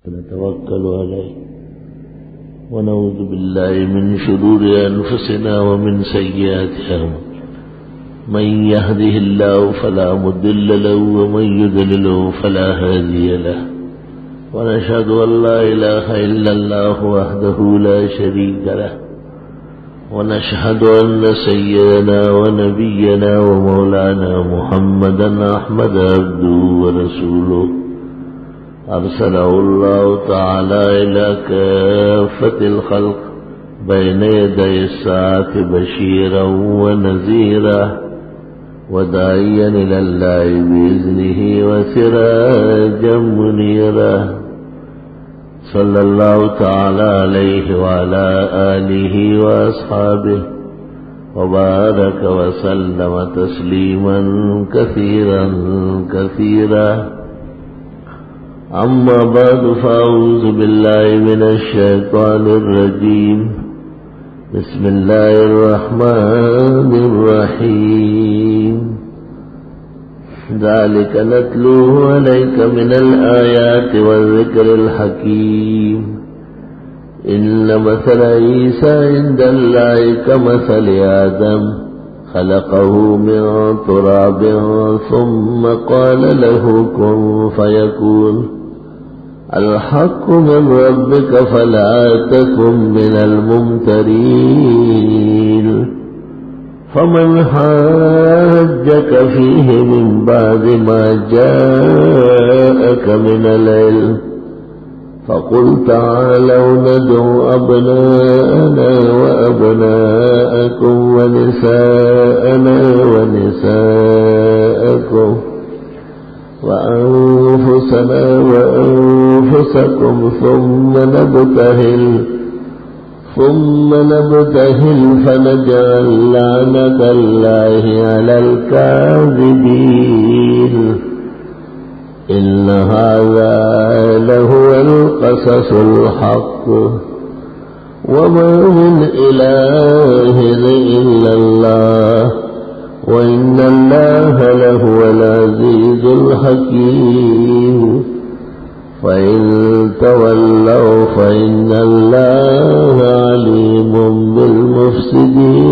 نتوكل عليه ونعوذ بالله من شرور أنفسنا ومن سيئات أعمالنا من يهده الله فلا مضل له ومن يضلله فلا هادي له ونشهد أن لا إله إلا الله وحده لا شريك له ونشهد أن سيدنا ونبينا ومولانا محمدا أحمد عبده ورسوله أرسله الله تعالى إلى كافة الخلق بين يدي الساعة بشيرا ونذيرا وداعيا إلى الله بإذنه وسراجا منيرا صلى الله تعالى عليه وعلى آله وأصحابه وبارك وسلم تسليما كثيرا كثيرا. أما بعد فأعوذ بالله من الشيطان الرجيم. بسم الله الرحمن الرحيم. ذلك نتلوه عليك من الآيات والذكر الحكيم. إن مثل عيسى عند الله كمثل آدم خلقه من تراب ثم قال له كن فيكون. الحق من ربك فلا تكن من الممترين. فمن حاجك فيه من بعد ما جاءك من العلم فقل تعالوا ندعو أبناءنا وأبناءكم ونساءنا ونساءكم وأنفسنا وأنفسكم ثم نبتهل فنجعل لعنة الله على الكاذبين. إن هذا لهو القصص الحق وما من إله إلا الله وإن الله لهو العزيز الحكيم. فإن تولوا فإن الله عليم بالمفسدين.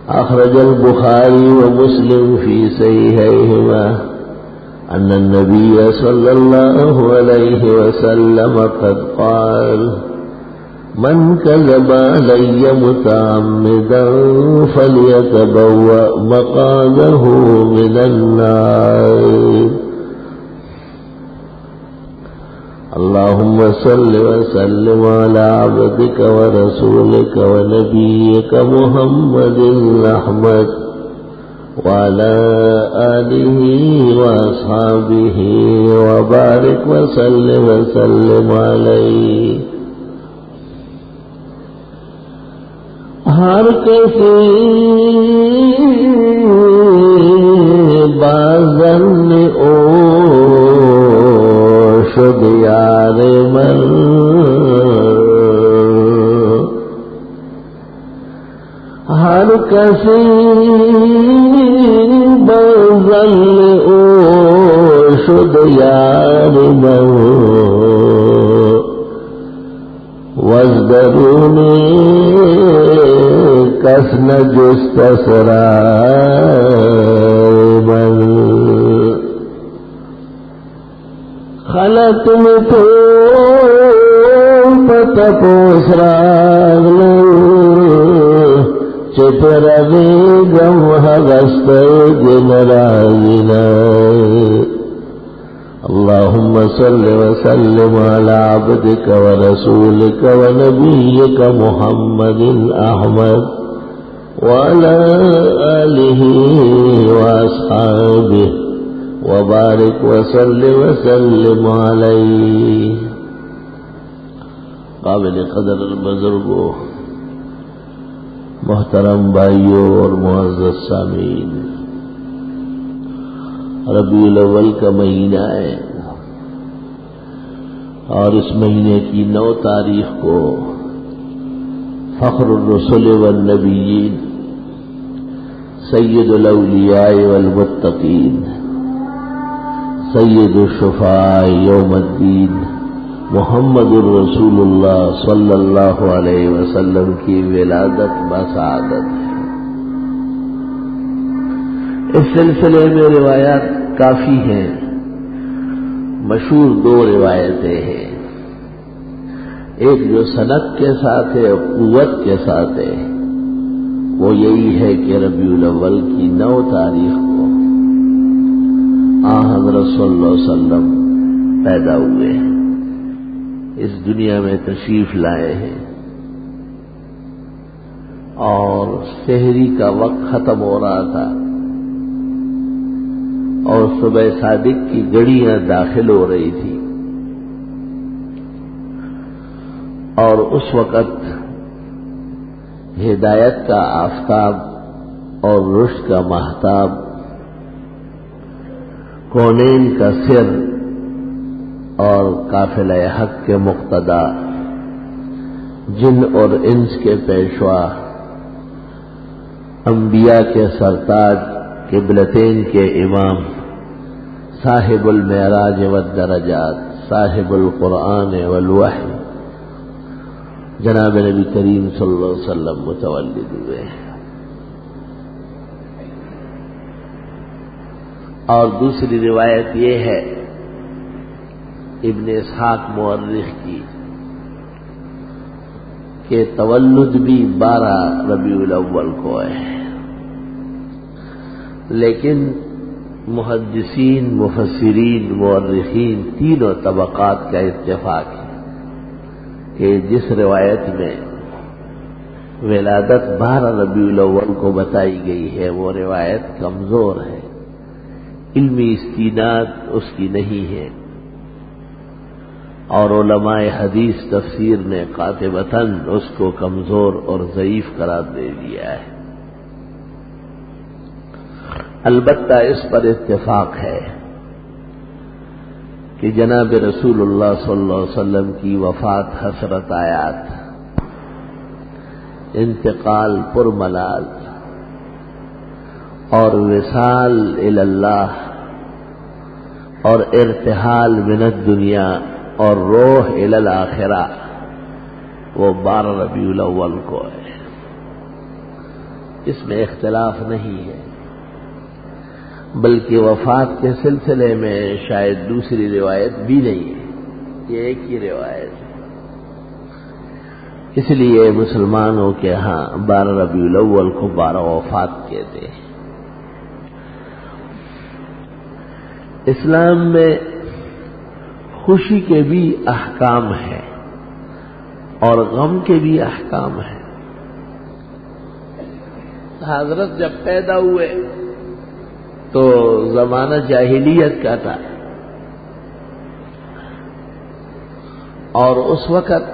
أخرج البخاري ومسلم في صحيحيهما أن النبي صلى الله عليه وسلم قد قال: من كذب علي متعمدا فليتبوأ مقعده من النار. اللهم صل وسلم على عبدك ورسولك ونبيك محمد الأحمد وعلى آله وأصحابه وبارك وسلم عليه. ہر کسی بازن او شد یار من ہر کسی بازن او شد یار من وزدرونی کسن جست سرائبن خلط متو پتپوس راغلن چپر ویگم حغست جنرائنا. اللهم صل وسلم على عبدك ورسولك ونبيك محمد أحمد وعلى آله وأصحابه وبارك وسلم عليه. قابل قدر بزرگوں، محترم بھائیوں اور معزز سامعین، ربیع الاول کا مہینہ ہے اور اس مہینے کی 9 تاریخ کو فخر الرسل والنبیین، سید الاولیاء والمتقین سید الشفاء یوم الدین محمد الرسول اللہ صلی اللہ علیہ وسلم کی ولادت بسعادت ہے۔ اس سلسلے میں روایات کافی ہیں، مشہور دو روایتیں ہیں، ایک جو سند کے ساتھ ہے، قوت کے ساتھ ہے، وہ یہی ہے کہ ربیع الاول کی 9 تاریخ کو حضرت صلی اللہ علیہ وسلم پیدا ہوئے ہیں، اس دنیا میں تشریف لائے ہیں، اور سحری کا وقت ختم ہو رہا تھا اور صبح صادق کی گھڑیاں داخل ہو رہی تھی، اور اس وقت ہدایت کا آفتاب اور رشد کا ماہتاب، کونین کا سر اور قافلہ حق کے مقتدا، جن اور انس کے پیشوا، انبیاء کے سرتاج، قبلتین کے امام، صاحب المعراج والدرجات، صاحب القرآن والوحی، جناب نبی کریم صلی اللہ علیہ وسلم متولد ہوئے ہیں۔ اور دوسری روایت یہ ہے ابن اسحاق مورخ کی کہ تولد بھی 12 ربیع الاول کو ہے، لیکن محدثین، مفسرین، مورخین تینوں طبقات کا اتفاق ہے کہ جس روایت میں ولادت 12 ربیع الاول کو بتائی گئی ہے وہ روایت کمزور ہے، علمی استناد اس کی نہیں ہے، اور علماء حدیث تفسیر نے قاطبتاً اس کو کمزور اور ضعیف قرار دے دیا ہے۔ البتہ اس پر اتفاق ہے کہ جناب رسول اللہ صلی اللہ علیہ وسلم کی وفات حسرت آیات، انتقال پرملال اور وصال الی اللہ اور ارتحال من الدنیا اور روح الی الآخرہ، وہ 12 ربیع الاول کو ہے، اس میں اختلاف نہیں ہے، بلکہ وفات کے سلسلے میں شاید دوسری روایت بھی نہیں ہے، یہ ایک ہی روایت ہے، اس لیے مسلمانوں کے ہاں 12 ربیع الاول کو 12 وفات کہتے ہیں۔ اسلام میں خوشی کے بھی احکام ہیں اور غم کے بھی احکام ہیں۔ حضرت جب پیدا ہوئے تو زمانہ جاہلیت کا تھا، اور اس وقت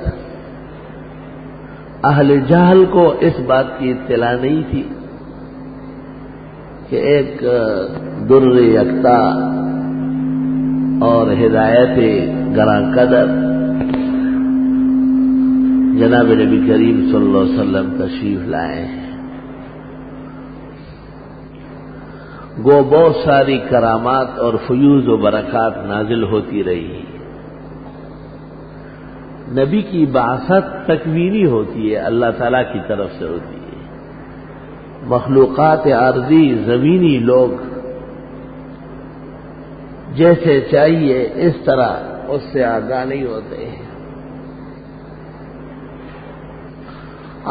اہل جہل کو اس بات کی اطلاع نہیں تھی کہ ایک در یکتا اور ہدایت گراں قدر جناب نبی کریم صلی اللہ علیہ وسلم تشریف لائے ہیں، گو بہت ساری کرامات اور فیوز و برکات نازل ہوتی رہی، نبی کی بعثت تکوینی ہوتی ہے، اللہ تعالی کی طرف سے ہوتی ہے، مخلوقات عارضی زمینی لوگ جیسے چاہیے اس طرح اس سے آگاہ نہیں ہوتے ہیں۔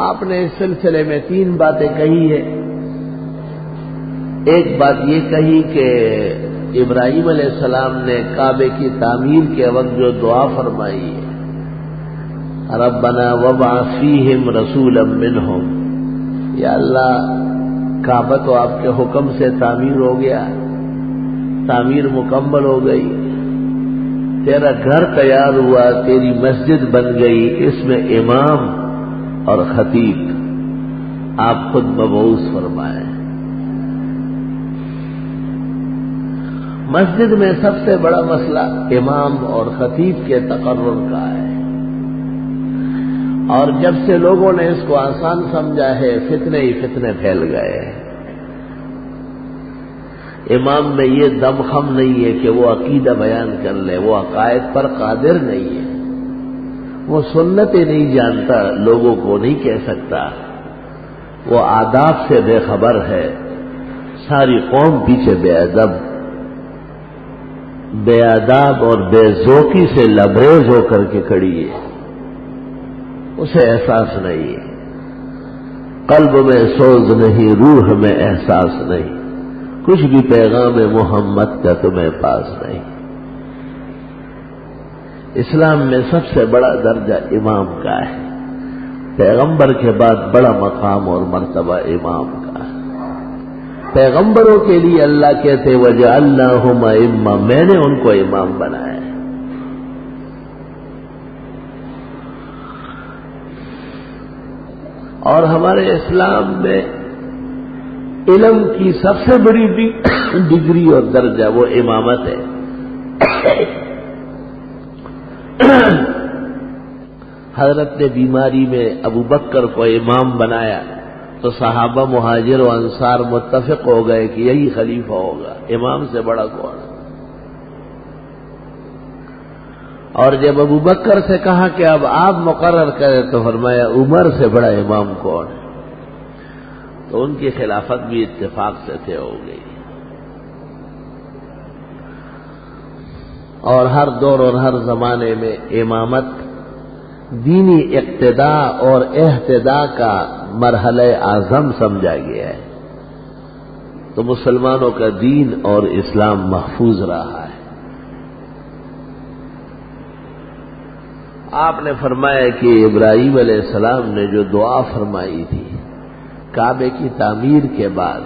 آپ نے اس سلسلے میں 3 باتیں کہی ہیں۔ ایک بات یہ کہی کہ ابراہیم علیہ السلام نے کعبے کی تعمیر کے وقت جو دعا فرمائی ہے، ربنا وابعث فیہم رسولا منہم، یا اللہ کعبہ تو آپ کے حکم سے تعمیر ہو گیا، تعمیر مکمل ہو گئی، تیرا گھر تیار ہوا، تیری مسجد بن گئی، اس میں امام اور خطیب آپ خود مبعوث فرمائیں۔ مسجد میں سب سے بڑا مسئلہ امام اور خطیب کے تقرر کا ہے، اور جب سے لوگوں نے اس کو آسان سمجھا ہے فتنے ہی فتنے پھیل گئے ہیں۔ امام میں یہ دم خم نہیں ہے کہ وہ عقیدہ بیان کر لے، وہ عقائد پر قادر نہیں ہے، وہ سنتیں نہیں جانتا، لوگوں کو نہیں کہہ سکتا، وہ آداب سے بے خبر ہے، ساری قوم پیچھے بے ادب، بے آداب اور بے ذوقی سے لبریز ہو کر کے کھڑی ہے، اسے احساس نہیں ہے، قلب میں سوز نہیں، روح میں احساس نہیں، کچھ بھی پیغام محمد کا تمہیں پاس نہیں۔ اسلام میں سب سے بڑا درجہ امام کا ہے، پیغمبر کے بعد بڑا مقام اور مرتبہ امام کا ہے۔ پیغمبروں کے لیے اللہ کہتے وَجَعَلْنَاهُمْ أَئِمَّةً، میں نے ان کو امام بنایا ہے۔ اور ہمارے اسلام میں علم کی سب سے بڑی ڈگری اور درجہ وہ امامت ہے۔ حضرت نے بیماری میں ابو بکر کو امام بنایا تو صحابہ مہاجر و انصار متفق ہو گئے کہ یہی خلیفہ ہوگا، امام سے بڑا کون؟ اور جب ابو بکر سے کہا کہ اب آپ مقرر کریں تو فرمایا عمر سے بڑا امام کون ہے؟ تو ان کی خلافت بھی اتفاق سے طے ہو گئی۔ اور ہر دور اور ہر زمانے میں امامت دینی اقتداء اور اہتداء کا مرحلہ اعظم سمجھا گیا ہے، تو مسلمانوں کا دین اور اسلام محفوظ رہا ہے۔ آپ نے فرمایا کہ ابراہیم علیہ السلام نے جو دعا فرمائی تھی کعبے کی تعمیر کے بعد،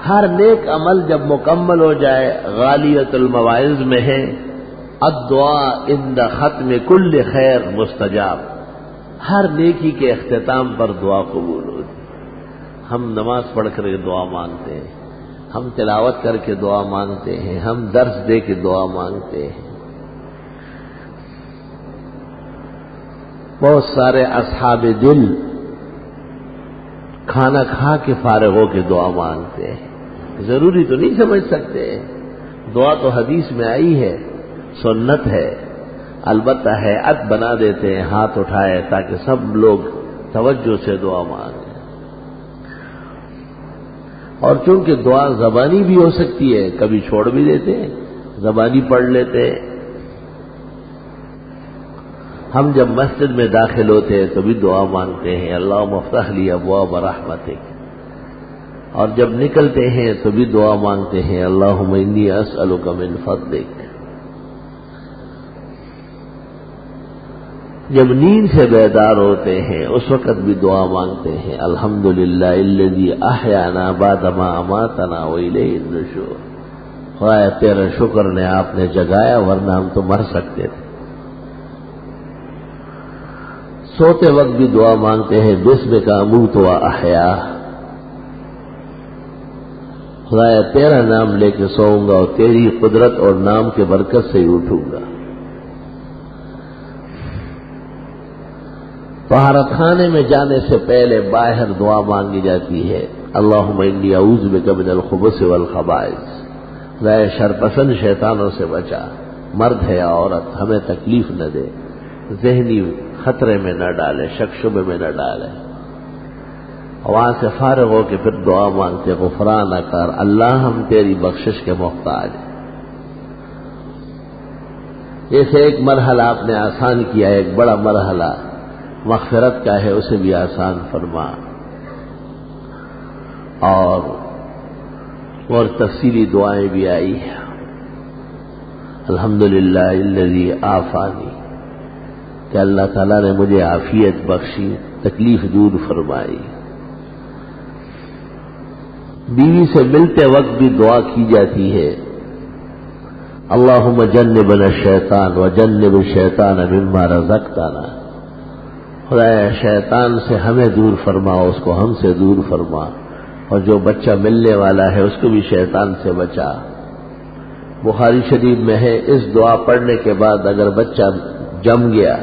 ہر نیک عمل جب مکمل ہو جائے، غالیۃ المواعظ میں ہے الدعاء عند ختم کل خیر مستجاب، ہر نیکی کے اختتام پر دعا قبول ہوتی۔ ہم نماز پڑھ کر کے دعا مانگتے ہیں، ہم تلاوت کر کے دعا مانگتے ہیں، ہم درس دے کے دعا مانگتے ہیں، بہت سارے اصحاب دل کھانا کھا کے فارغ ہو کے دعا مانگتے ہیں، ضروری تو نہیں سمجھ سکتے، دعا تو حدیث میں آئی ہے، سنت ہے، البتہ ہیئت بنا دیتے ہیں ہاتھ اٹھائے تاکہ سب لوگ توجہ سے دعا مانگیں۔ اور چونکہ دعا زبانی بھی ہو سکتی ہے، کبھی چھوڑ بھی دیتے ہیں، زبانی پڑھ لیتے ہیں۔ ہم جب مسجد میں داخل ہوتے ہیں تو بھی دعا مانگتے ہیں اللہم افتح لی ابواب رحمتک، اور جب نکلتے ہیں تو بھی دعا مانگتے ہیں اللہم انی اسألک من فضلک۔ جب نیند سے بیدار ہوتے ہیں اس وقت بھی دعا مانگتے ہیں الحمدللہ الذی احیانا بعد ما اماتنا والیہ النشور، خدایا تیرا شکر نے آپ نے جگایا ورنہ ہم تو مر سکتے تھے۔ سوتے وقت بھی دعا مانگتے ہیں بسمک اموت و احیا، خدایا تیرا نام لے کے سوؤں گا اور تیری قدرت اور نام کے برکت سے ہی اٹھوں گا۔ طہارت خانے میں جانے سے پہلے باہر دعا مانگی جاتی ہے اللہم انی اعوذ بک من الخبث والخبائث، خدایا شرپسند شیطانوں سے بچا، مرد ہے یا عورت ہمیں تکلیف نہ دے، ذہنی خطرے میں نہ ڈالے، شک شبے میں نہ ڈالے۔ وہاں سے فارغ ہو کے پھر دعا مانگتے غفرانک، اللہ ہم تیری بخشش کے محتاج ہیں۔ جیسے ایک مرحلہ آپ نے آسان کیا ہے، ایک بڑا مرحلہ مغفرت کا ہے، اسے بھی آسان فرما، اور تفصیلی دعائیں بھی آئی ہیں الحمدللہ الذی عافانی، کہ اللہ تعالیٰ نے مجھے عافیت بخشی، تکلیف دور فرمائی۔ بیوی سے ملتے وقت بھی دعا کی جاتی ہے اللہم جنبنا الشیطان وجنب الشیطان مما رزقتنا، خدایا شیطان سے ہمیں دور فرما، اس کو ہم سے دور فرما، اور جو بچہ ملنے والا ہے اس کو بھی شیطان سے بچا۔ بخاری شریف میں ہے اس دعا پڑھنے کے بعد اگر بچہ جم گیا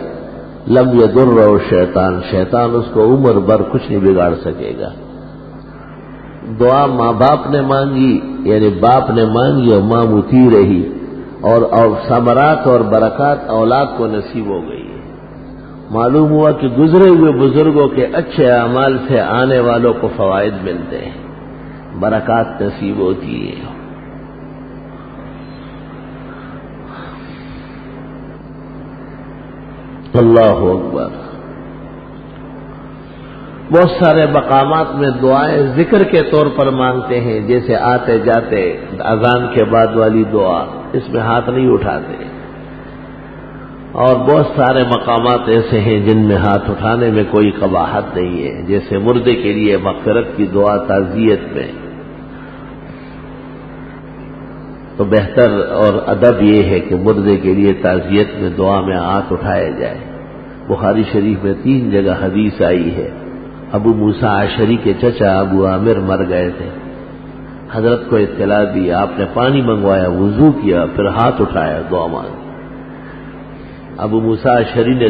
لم یضرہ الشیطان، شیطان اس کو عمر بھر کچھ نہیں بگاڑ سکے گا۔ دعا ماں باپ نے مانگی، یعنی باپ نے مانگی اور ماں مطیع رہی، اور ثمرات اور برکات اولاد کو نصیب ہو گئی۔ معلوم ہوا کہ گزرے ہوئے بزرگوں کے اچھے اعمال سے آنے والوں کو فوائد ملتے ہیں، برکات نصیب ہوتی ہے۔ اللہ اکبر۔ بہت سارے مقامات میں دعائیں ذکر کے طور پر مانگتے ہیں، جیسے آتے جاتے اذان کے بعد والی دعا، اس میں ہاتھ نہیں اٹھاتے، اور بہت سارے مقامات ایسے ہیں جن میں ہاتھ اٹھانے میں کوئی قباحت نہیں ہے، جیسے مردے کے لیے مغفرت کی دعا تعزیت میں، تو بہتر اور ادب یہ ہے کہ مردے کے لیے تعزیت میں دعا میں ہاتھ اٹھایا جائے۔ بخاری شریف میں 3 جگہ حدیث آئی ہے۔ ابو موسیٰ اشعری کے چچا ابو عامر مر گئے تھے، حضرت کو اطلاع دی، آپ نے پانی منگوایا، وضو کیا، پھر ہاتھ اٹھایا، دعا مانگی۔ ابو موسیٰ اشعری نے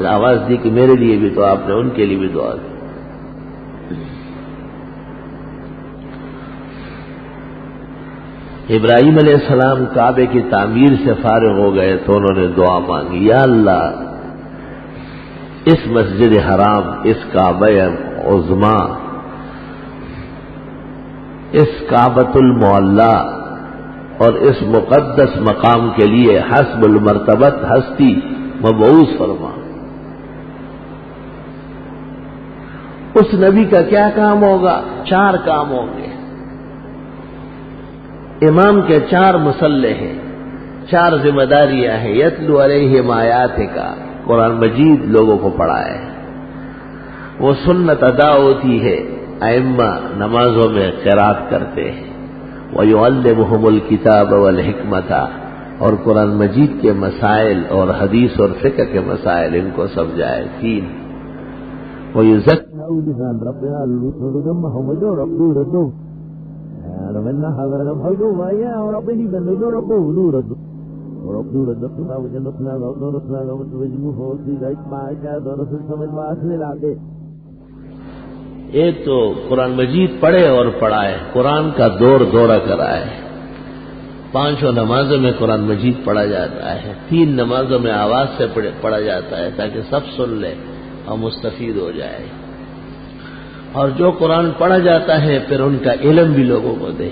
آواز دی کہ میرے لیے بھی، تو آپ نے ان کے لیے بھی دعا کی۔ ابراہیم علیہ السلام کعبے کی تعمیر سے فارغ ہو گئے تو انہوں نے دعا مانگی، یا اللہ اس مسجد حرام، اس کعبہ عظما، اس کعبۃ المعلی اور اس مقدس مقام کے لیے حسب المرتبت ہستی مبعوث فرما۔ اس نبی کا کیا کام ہوگا؟ 4 کام ہوں گے۔ امام کے 4 مسلح ہیں، 4 ذمہ داریاں ہیں۔ یتلو علیہم آیاتک، قرآن مجید لوگوں کو پڑھائے، وہ سنت ادا ہوتی ہے، ائمہ نمازوں میں قرات کرتے ہیں، وَيُعَلِّمُهُمُ الْكِتَابَ وَالْحِكْمَةَ، اور قرآن مجید کے مسائل اور حدیث اور فقہ کے مسائل ان کو سمجھائے۔ 3 ایک تو قرآن مجید پڑھے اور پڑھائے، قرآن کا دورہ کرائے۔ 5 نمازوں میں قرآن مجید پڑھا جاتا ہے، 3 نمازوں میں آواز سے پڑھا جاتا ہے تاکہ سب سن لے اور مستفید ہو جائے، اور جو قرآن پڑھا جاتا ہے پھر ان کا علم بھی لوگوں کو دے،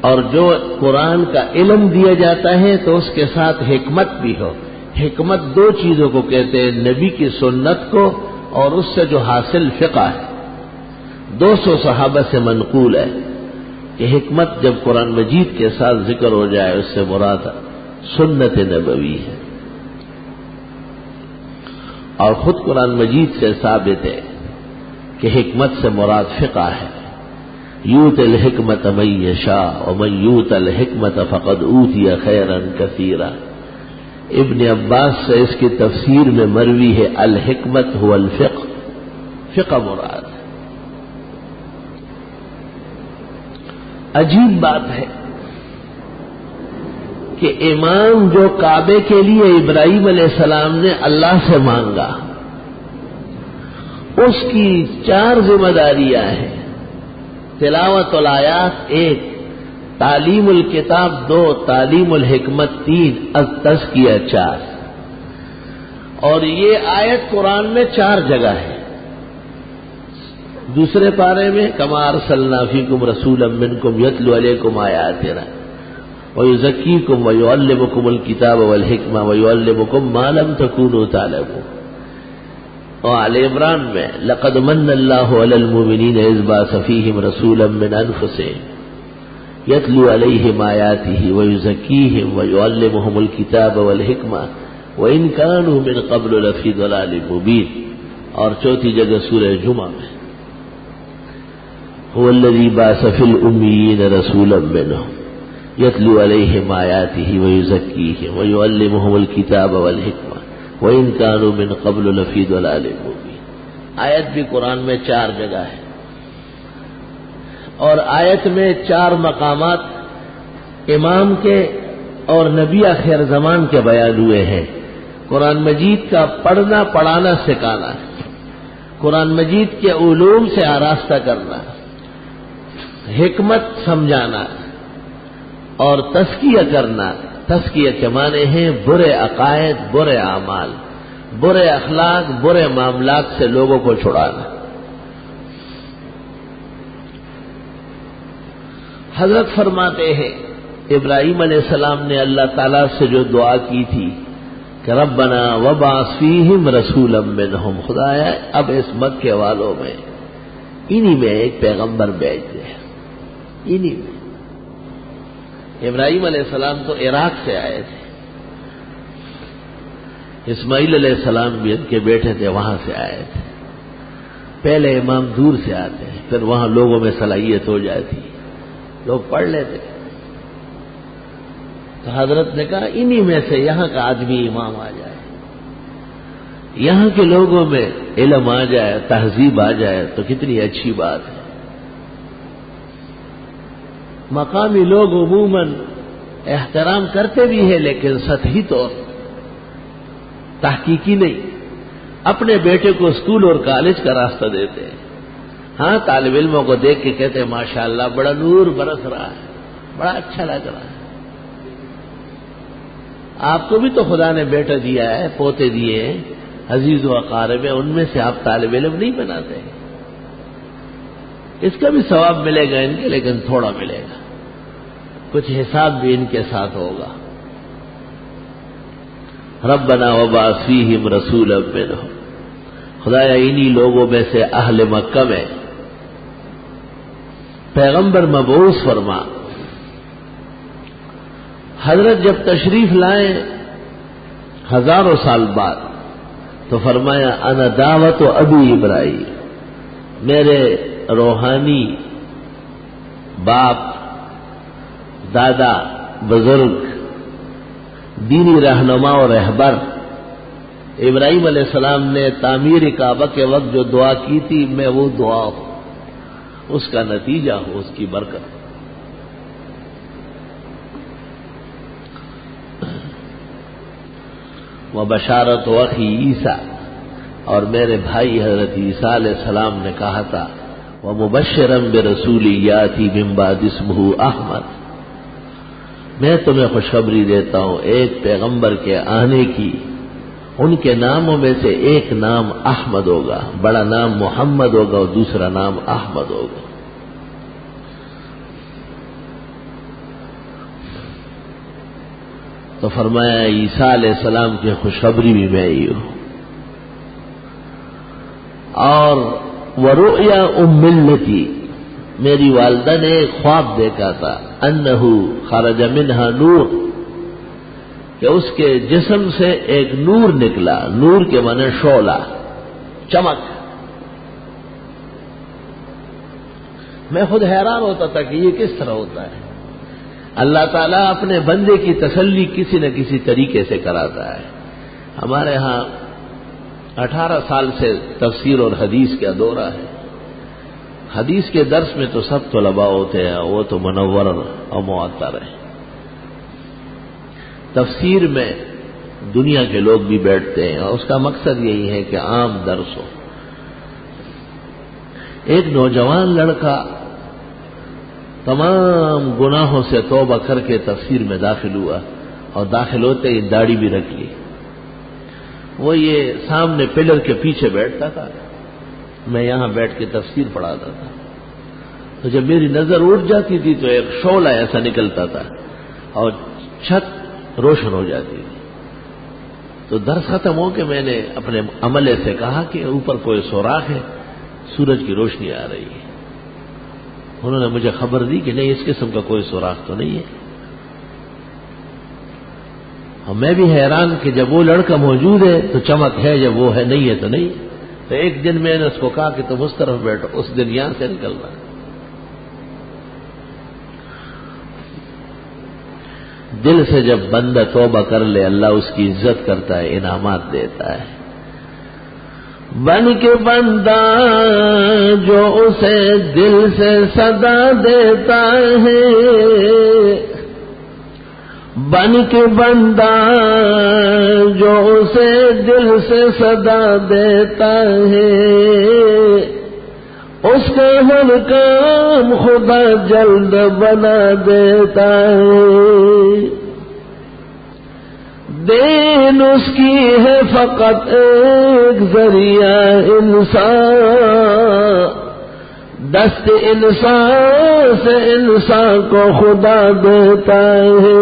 اور جو قرآن کا علم دیا جاتا ہے تو اس کے ساتھ حکمت بھی ہو۔ حکمت 2 چیزوں کو کہتے ہیں، نبی کی سنت کو اور اس سے جو حاصل فقہ ہے۔ 200 صحابہ سے منقول ہے کہ حکمت جب قرآن مجید کے ساتھ ذکر ہو جائے اس سے مراد سنت نبوی ہے، اور خود قرآن مجید سے ثابت ہے کہ حکمت سے مراد فقہ ہے۔ یؤت الحکمت من یشاء ومن یؤت الحکمت فقد اوتی خیرا کثیرا۔ ابن عباس سے اس کی تفسیر میں مروی ہے الحکمت هو الفقہ، فقہ مراد ہے۔ عجیب بات ہے کہ امام جو کعبے کے لیے ابراہیم علیہ السلام نے اللہ سے مانگا، اس کی 4 ذمہ داریاں ہیں۔ تلاوت الآیات 1، تعلیم الکتاب 2، تعلیم الحکمت 3، التزکیہ 4۔ اور یہ آیت قرآن میں 4 جگہ ہے۔ دوسرے پارے میں کما ارسلنا فیکم رسولا منکم یتلو علیکم آیاتنا ویزکیکم ویعلمکم الکتاب والحکمہ ویعلمکم ما لم تکونوا تعلمون۔ اور آل عمران میں لقد من اللہ علی المؤمنین اذ بعث فیہم رسولا من انفسہم یتلو علیہم آیاتہ ویزکیہم ویعلمہم الکتاب والحکمہ وإن كانوا من قبل لفی ضلال مبین۔ اور 4 جگہ سورہ جمعہ میں هو الذی بعث فی الامیین رسولا منہم یتلو علیہم آیاتہ ویزکیہم ویعلمہم الکتاب والحکمہ وإن كانوا من قبل لفی ضلال مبین۔ آیت بھی قرآن میں 4 جگہ ہے، اور آیت میں 4 مقامات امام کے اور نبی آخر زمان کے بیان ہوئے ہیں۔ قرآن مجید کا پڑھنا پڑھانا سکھانا ہے، قرآن مجید کے علوم سے آراستہ کرنا، حکمت سمجھانا اور تزکیہ کرنا۔ تزکیہ کے معنی ہیں برے عقائد، برے اعمال، برے اخلاق، برے معاملات سے لوگوں کو چھڑانا۔ حضرت فرماتے ہیں ابراہیم علیہ السلام نے اللہ تعالیٰ سے جو دعا کی تھی کہ ربنا وابعث فیہم رسولا منہم، خدایا اب اس مکے والوں میں انہی میں ایک پیغمبر بھیج دے، انہی میں۔ ابراہیم علیہ السلام تو عراق سے آئے تھے، اسماعیل علیہ السلام بھی ان کے بیٹے تھے، وہاں سے آئے تھے۔ پہلے امام دور سے آتے ہیں، پھر وہاں لوگوں میں صلاحیت ہو جاتی، لوگ پڑھ لیتے۔ تو حضرت نے کہا انہی میں سے یہاں کا آدمی امام آ جائے، یہاں کے لوگوں میں علم آ جائے، تہذیب آ جائے تو کتنی اچھی بات ہے۔ مقامی لوگ عموماً احترام کرتے بھی ہیں لیکن سطحی طور، تحقیقی نہیں۔ اپنے بیٹے کو اسکول اور کالج کا راستہ دیتے ہیں، ہاں طالب علموں کو دیکھ کے کہتے ہیں ماشاءاللہ بڑا نور برس رہا ہے، بڑا اچھا لگ رہا ہے۔ آپ کو بھی تو خدا نے بیٹا دیا ہے، پوتے دیے ہیں، عزیز و اقارب ہیں، ان میں سے آپ طالب علم نہیں بناتے ہیں۔ اس کا بھی ثواب ملے گا ان کے، لیکن تھوڑا ملے گا، کچھ حساب بھی ان کے ساتھ ہوگا۔ ربنا وابعث فیہم رسولا منہم، خدایا انہی لوگوں میں سے اہل مکہ میں پیغمبر مبعوث فرما۔ حضرت جب تشریف لائے ہزاروں سال بعد تو فرمایا انا دعوت ابی ابراہیم، میرے روحانی باپ، دادا، بزرگ، دینی رہنما اور رہبر ابراہیم علیہ السلام نے تعمیر کعبہ کے وقت جو دعا کی تھی، میں وہ دعا ہوں، اس کا نتیجہ ہوں، اس کی برکت۔ وبشارت اخی عیسیٰ، اور میرے بھائی حضرت عیسیٰ علیہ السلام نے کہا تھا ومبشرا برسول یاتی من بعد اسمہ احمد، میں تمہیں خوشخبری دیتا ہوں ایک پیغمبر کے آنے کی، ان کے ناموں میں سے ایک نام احمد ہوگا، بڑا نام محمد ہوگا اور دوسرا نام احمد ہوگا۔ تو فرمایا عیسیٰ علیہ السلام کی خوشخبری بھی میں ہی ہوں۔ اور ورؤیا ملتی، میری والدہ نے ایک خواب دیکھا تھا، انہ خرج منہا نور، کہ اس کے جسم سے ایک نور نکلا، نور کے معنی شعلہ، چمک۔ میں خود حیران ہوتا تھا کہ یہ کس طرح ہوتا ہے۔ اللہ تعالیٰ اپنے بندے کی تسلی کسی نہ کسی طریقے سے کراتا ہے۔ ہمارے ہاں 18 سال سے تفسیر اور حدیث کا دورہ ہے۔ حدیث کے درس میں تو سب طلباء ہوتے ہیں، وہ تو منور اور معطر ہیں۔ تفسیر میں دنیا کے لوگ بھی بیٹھتے ہیں اور اس کا مقصد یہی ہے کہ عام درس ہو۔ ایک نوجوان لڑکا تمام گناہوں سے توبہ کر کے تفسیر میں داخل ہوا، اور داخل ہوتے ہی داڑھی بھی رکھ لی۔ وہ یہ سامنے پلر کے پیچھے بیٹھتا تھا، میں یہاں بیٹھ کے تفسیر پڑھاتا تھا، تو جب میری نظر اٹھ جاتی تھی تو ایک شعلہ ایسا نکلتا تھا اور چھت روشن ہو جاتی تھی۔ تو درس ختم ہو کے میں نے اپنے عملے سے کہا کہ اوپر کوئی سوراخ ہے، سورج کی روشنی آ رہی ہے۔ انہوں نے مجھے خبر دی کہ نہیں، اس قسم کا کوئی سوراخ تو نہیں ہے۔ اور میں بھی حیران کہ جب وہ لڑکا موجود ہے تو چمک ہے، جب وہ ہے نہیں ہے تو نہیں۔ تو ایک دن میں نے اس کو کہا کہ تم اس طرف بیٹھو، اس دن یہاں سے نکلنا۔ دل سے جب بندہ توبہ کر لے، اللہ اس کی عزت کرتا ہے، انعامات دیتا ہے۔ بن کے بندہ جو اسے دل سے صدا دیتا ہے، بن کے بندہ جو اسے دل سے صدا دیتا ہے، اس کا ہر کام خدا جلد بنا دیتا ہے۔ دین اس کی ہے فقط ایک ذریعہ انسان، دست انسان سے انسان کو خدا دیتا ہے۔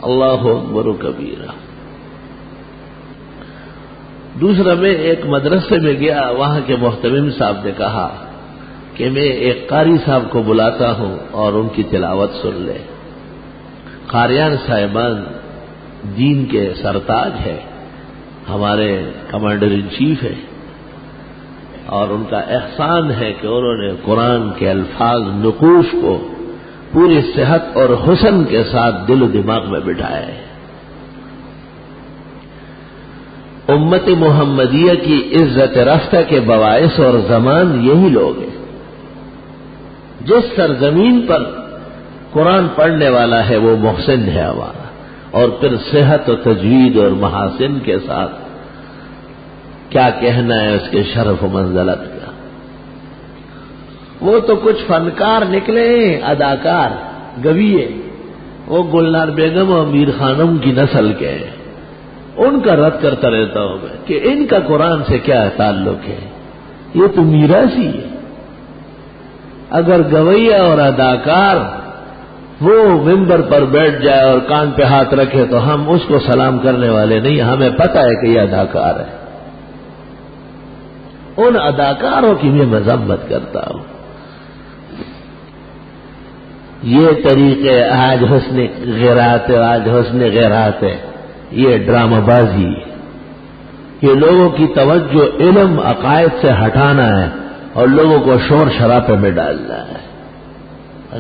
اللہ اکبر و کبیرہ۔ دوسرا، میں ایک مدرسے میں گیا، وہاں کے محتمم صاحب نے کہا کہ میں ایک قاری صاحب کو بلاتا ہوں اور ان کی تلاوت سن لے۔ قاریان صاحبان دین کے سرتاج ہے، ہمارے کمانڈر ان چیف ہے، اور ان کا احسان ہے کہ انہوں نے قرآن کے الفاظ نقوش کو پوری صحت اور حسن کے ساتھ دل و دماغ میں بٹھایا ہے۔ امت محمدیہ کی عزت رفتہ کے باعث اور زمان یہی لوگ ہیں۔ جس سرزمین پر قرآن پڑھنے والا ہے وہ محسن ہے ہمارا، اور پھر صحت و تجوید اور محاسن کے ساتھ کیا کہنا ہے اس کے شرف و منزلت کا۔ وہ تو کچھ فنکار نکلے ہیں، اداکار، گویے، وہ گلنار بیگم اور میر خانم کی نسل کے ہیں، ان کا رد کرتا رہتا ہوں میں کہ ان کا قرآن سے کیا تعلق ہے، یہ تو میراثی ہے۔ اگر گویہ اور اداکار وہ ممبر پر بیٹھ جائے اور کان پہ ہاتھ رکھے تو ہم اس کو سلام کرنے والے نہیں، ہمیں پتہ ہے کہ یہ اداکار ہے۔ ان اداکاروں کی میں مذمت کرتا ہوں۔ یہ طریقے آج حسن غیرات ہے، یہ ڈرامہ بازی، یہ لوگوں کی توجہ علم عقائد سے ہٹانا ہے اور لوگوں کو شور شرابے میں ڈالنا ہے۔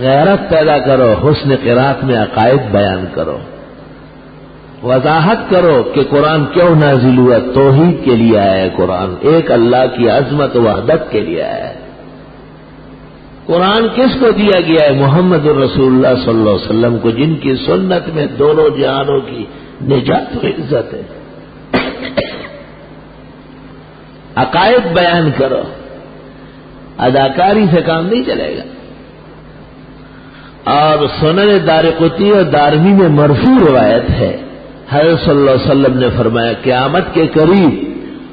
غیرت پیدا کرو، حسن قرات میں عقائد بیان کرو، وضاحت کرو کہ قرآن کیوں نازل ہوا۔ توحید کے لیے آیا ہے قرآن، ایک اللہ کی عظمت و وحدت کے لیے آیا ہے۔ قرآن کس کو دیا گیا ہے؟ محمد الرسول اللہ صلی اللہ علیہ وسلم کو، جن کی سنت میں دونوں جہانوں کی نجات و عزت ہے۔ عقائد بیان کرو، اداکاری سے کام نہیں چلے گا۔ اور سنن دارقطنی اور دارمی میں مرفوع روایت ہے، حضرت صلی اللہ علیہ وسلم نے فرمایا قیامت کے قریب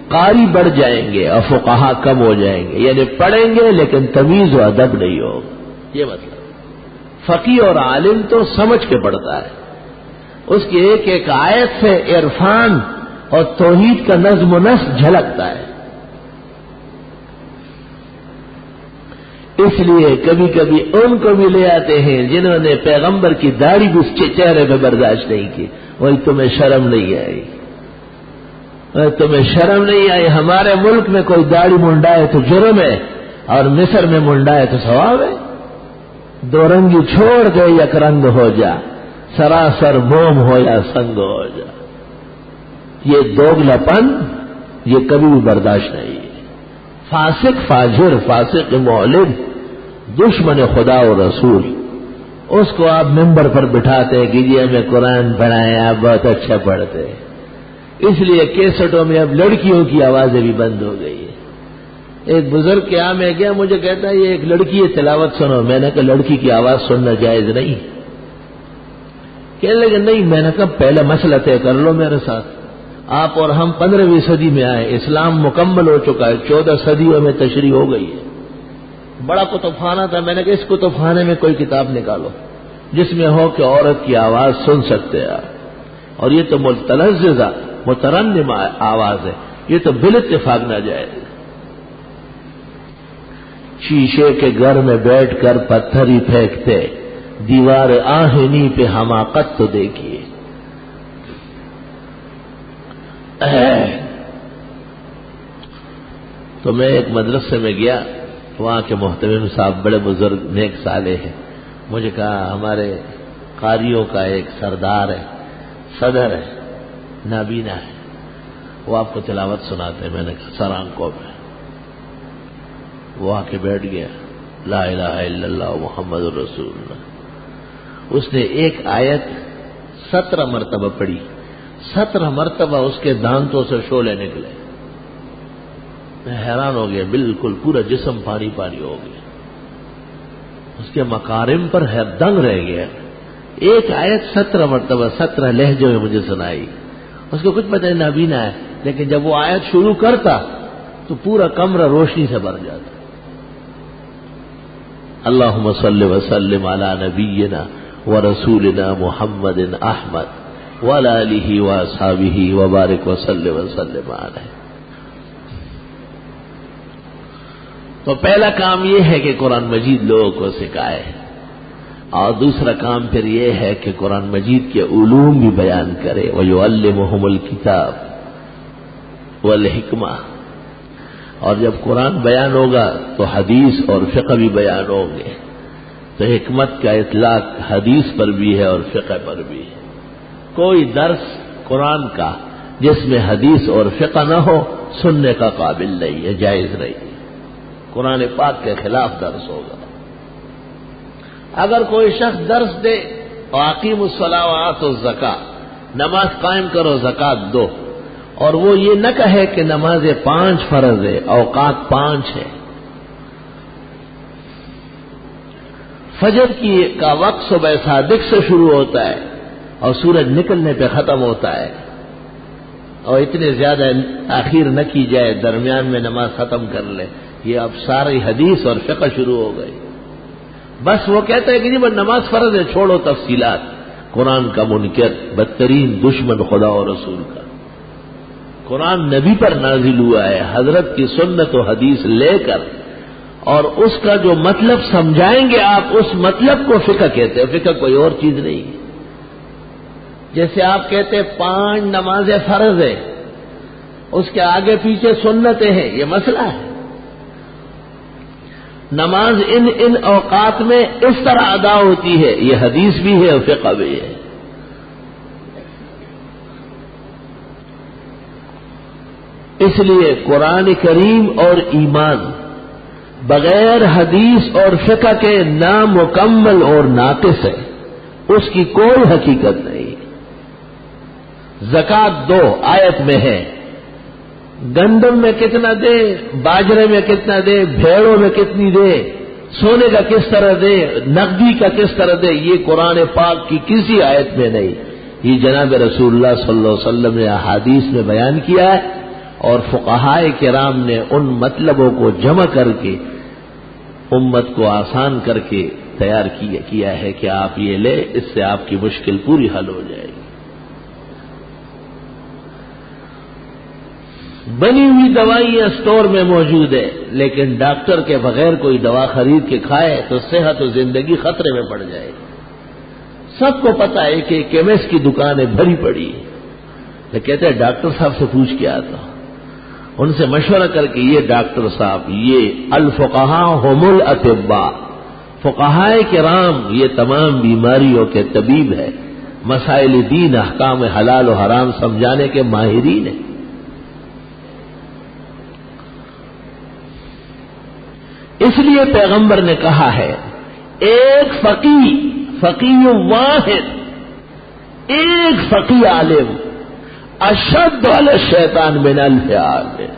قاری بڑھ جائیں گے اور فقہا کم ہو جائیں گے، یعنی پڑھیں گے لیکن تمیز و ادب نہیں ہوگا۔ یہ مطلب فقیہ اور عالم تو سمجھ کے پڑھتا ہے، اس کی ایک ایک آیت سے عرفان اور توحید کا نظم و نسق جھلکتا ہے۔ اس لیے کبھی کبھی ان کو بھی لے آتے ہیں جنہوں نے پیغمبر کی داڑھی بھی چہرے پہ برداشت نہیں کی، وہی تمہیں شرم نہیں آئی، تمہیں شرم نہیں آئی۔ ہمارے ملک میں کوئی داڑھی منڈائے تو جرم ہے، اور مصر میں منڈائے تو ثواب ہے۔ دو رنگی چھوڑ کے یک رنگ ہو جا، سراسر موم ہو یا سنگ ہو جا۔ یہ دوگلاپن یہ کبھی بھی برداشت نہیں ہے۔ فاسق فاجر، فاسق مولد، دشمن خدا و رسول، اس کو آپ ممبر پر بٹھاتے ہیں کہ یہ ہمیں قرآن پڑھائیں، آپ بہت اچھا پڑھتے ہیں۔ اس لیے کیسٹوں میں اب لڑکیوں کی آوازیں بھی بند ہو گئی ہے۔ ایک بزرگ کے یہاں میں گیا، مجھے کہتا ہے یہ ایک لڑکی ہے تلاوت سنو۔ میں نے کہا لڑکی کی آواز سننا جائز نہیں۔ کہنے لگے نہیں، میں نے کہا پہلا مسئلہ طے کر لو میرے ساتھ۔ آپ اور ہم 15ویں صدی میں آئے، اسلام مکمل ہو چکا ہے، 14 صدیوں میں تشریح ہو گئی ہے۔ بڑا کتب خانہ تھا، میں نے کہا اس کتب خانے میں کوئی کتاب نکالو جس میں ہو کہ عورت کی آواز سن سکتے ہیں، اور یہ تو متلذذہ مترنم آواز ہے، یہ تو بالاتفاق ناجائز ہے۔ شیشے کے گھر میں بیٹھ کر پتھر ہی پھینکتے، دیوار آہنی پہ حماقت تو دیکھیے۔ تو میں ایک مدرسے میں گیا، وہاں کے محتمم صاحب بڑے بزرگ نیک صالح ہیں، مجھے کہا ہمارے قاریوں کا ایک سردار ہے، صدر ہے، نابینا ہے، وہ آپ کو تلاوت سناتے ہیں۔ میں نے کہا سر آنکھوں میں۔ وہ آ کے بیٹھ گیا، لا الہ الا اللہ محمد الرسول اللہ۔ اس نے ایک آیت 17 مرتبہ پڑھی، 17 مرتبہ اس کے دانتوں سے شعلے نکلے. میں حیران ہو گیا، بالکل پورا جسم پانی پانی ہو گیا. اس کے مکارم پر دنگ رہ گیا. ایک آیت 17 مرتبہ 17 لہجوں میں مجھے سنائی. اس کو کچھ پتہ نہیں، نابینا ہے، لیکن جب وہ آیت شروع کرتا تو پورا کمرہ روشنی سے بھر جاتا. اللہم صلی وسلم علی نبینا ورسولنا محمد احمد وعلی آلہ واصحابہ وبارک وسلم علیہ. تو پہلا کام یہ ہے کہ قرآن مجید لوگوں کو سکھائے، اور دوسرا کام پھر یہ ہے کہ قرآن مجید کے علوم بھی بیان کرے. وَيُعَلِّمُهُمُ الْكِتَابَ وَالْحِکْمَةَ. اور جب قرآن بیان ہوگا تو حدیث اور فقہ بھی بیان ہوں گے. تو حکمت کا اطلاق حدیث پر بھی ہے اور فقہ پر بھی ہے. کوئی درس قرآن کا جس میں حدیث اور فقہ نہ ہو سننے کا قابل نہیں ہے، جائز نہیں. قرآن پاک کے خلاف درس ہوگا. اگر کوئی شخص درس دے وَأَقِیمُوا الصَّلَاةَ وَآتُوا الزَّکَاةَ، نماز قائم کرو زکات دو، اور وہ یہ نہ کہے کہ نماز 5 فرض ہے، اوقات 5 ہے. فجر کا وقت صبح صادق سے شروع ہوتا ہے اور سورج نکلنے پہ ختم ہوتا ہے، اور اتنے زیادہ تاخیر نہ کی جائے، درمیان میں نماز ختم کر لے. یہ اب ساری حدیث اور فقہ شروع ہو گئی. بس وہ کہتا ہے کہ جی بس نماز فرض ہے، چھوڑو تفصیلات. قرآن کا منکر، بدترین دشمن خدا و رسول کا. قرآن نبی پر نازل ہوا ہے حضرت کی سنت و حدیث لے کر، اور اس کا جو مطلب سمجھائیں گے آپ، اس مطلب کو فقہ کہتے ہیں. فقہ کوئی اور چیز نہیں. جیسے آپ کہتے ہیں 5 نمازیں فرض ہے، اس کے آگے پیچھے سنتیں ہیں، یہ مسئلہ ہے. نماز ان اوقات میں اس طرح ادا ہوتی ہے، یہ حدیث بھی ہے اور فقہ بھی ہے. اس لیے قرآن کریم اور ایمان بغیر حدیث اور فقہ کے نامکمل اور ناقص ہے، اس کی کوئی حقیقت نہیں. زکات دو آیت میں ہے. گندم میں کتنا دے، باجرے میں کتنا دے، بھیڑوں میں کتنی دے، سونے کا کس طرح دے، نقدی کا کس طرح دے، یہ قرآن پاک کی کسی آیت میں نہیں. یہ جناب رسول اللہ صلی اللہ علیہ وسلم نے احادیث میں بیان کیا ہے، اور فقہائے کرام نے ان مطلبوں کو جمع کر کے امت کو آسان کر کے تیار کیا ہے کہ آپ یہ لے، اس سے آپ کی مشکل پوری حل ہو جائے گی. بنی ہوئی دوائیاں اسٹور میں موجود ہے، لیکن ڈاکٹر کے بغیر کوئی دوا خرید کے کھائے تو صحت و زندگی خطرے میں پڑ جائے. سب کو پتا ہے کہ کیمسٹ کی دکانیں بھری پڑی، تو کہتے ہیں ڈاکٹر صاحب سے پوچھ کے آتا، ان سے مشورہ کر کے یہ ڈاکٹر صاحب، یہ الفقہاء هم الاطباء، فقہائے کرام یہ تمام بیماریوں کے طبیب ہے، مسائل دین، احکام حلال و حرام سمجھانے کے ماہرین ہیں. اس لیے پیغمبر نے کہا ہے ایک فقیہ واحد، ایک فقیہ عالم اشد علی الشیطان من الف عالم.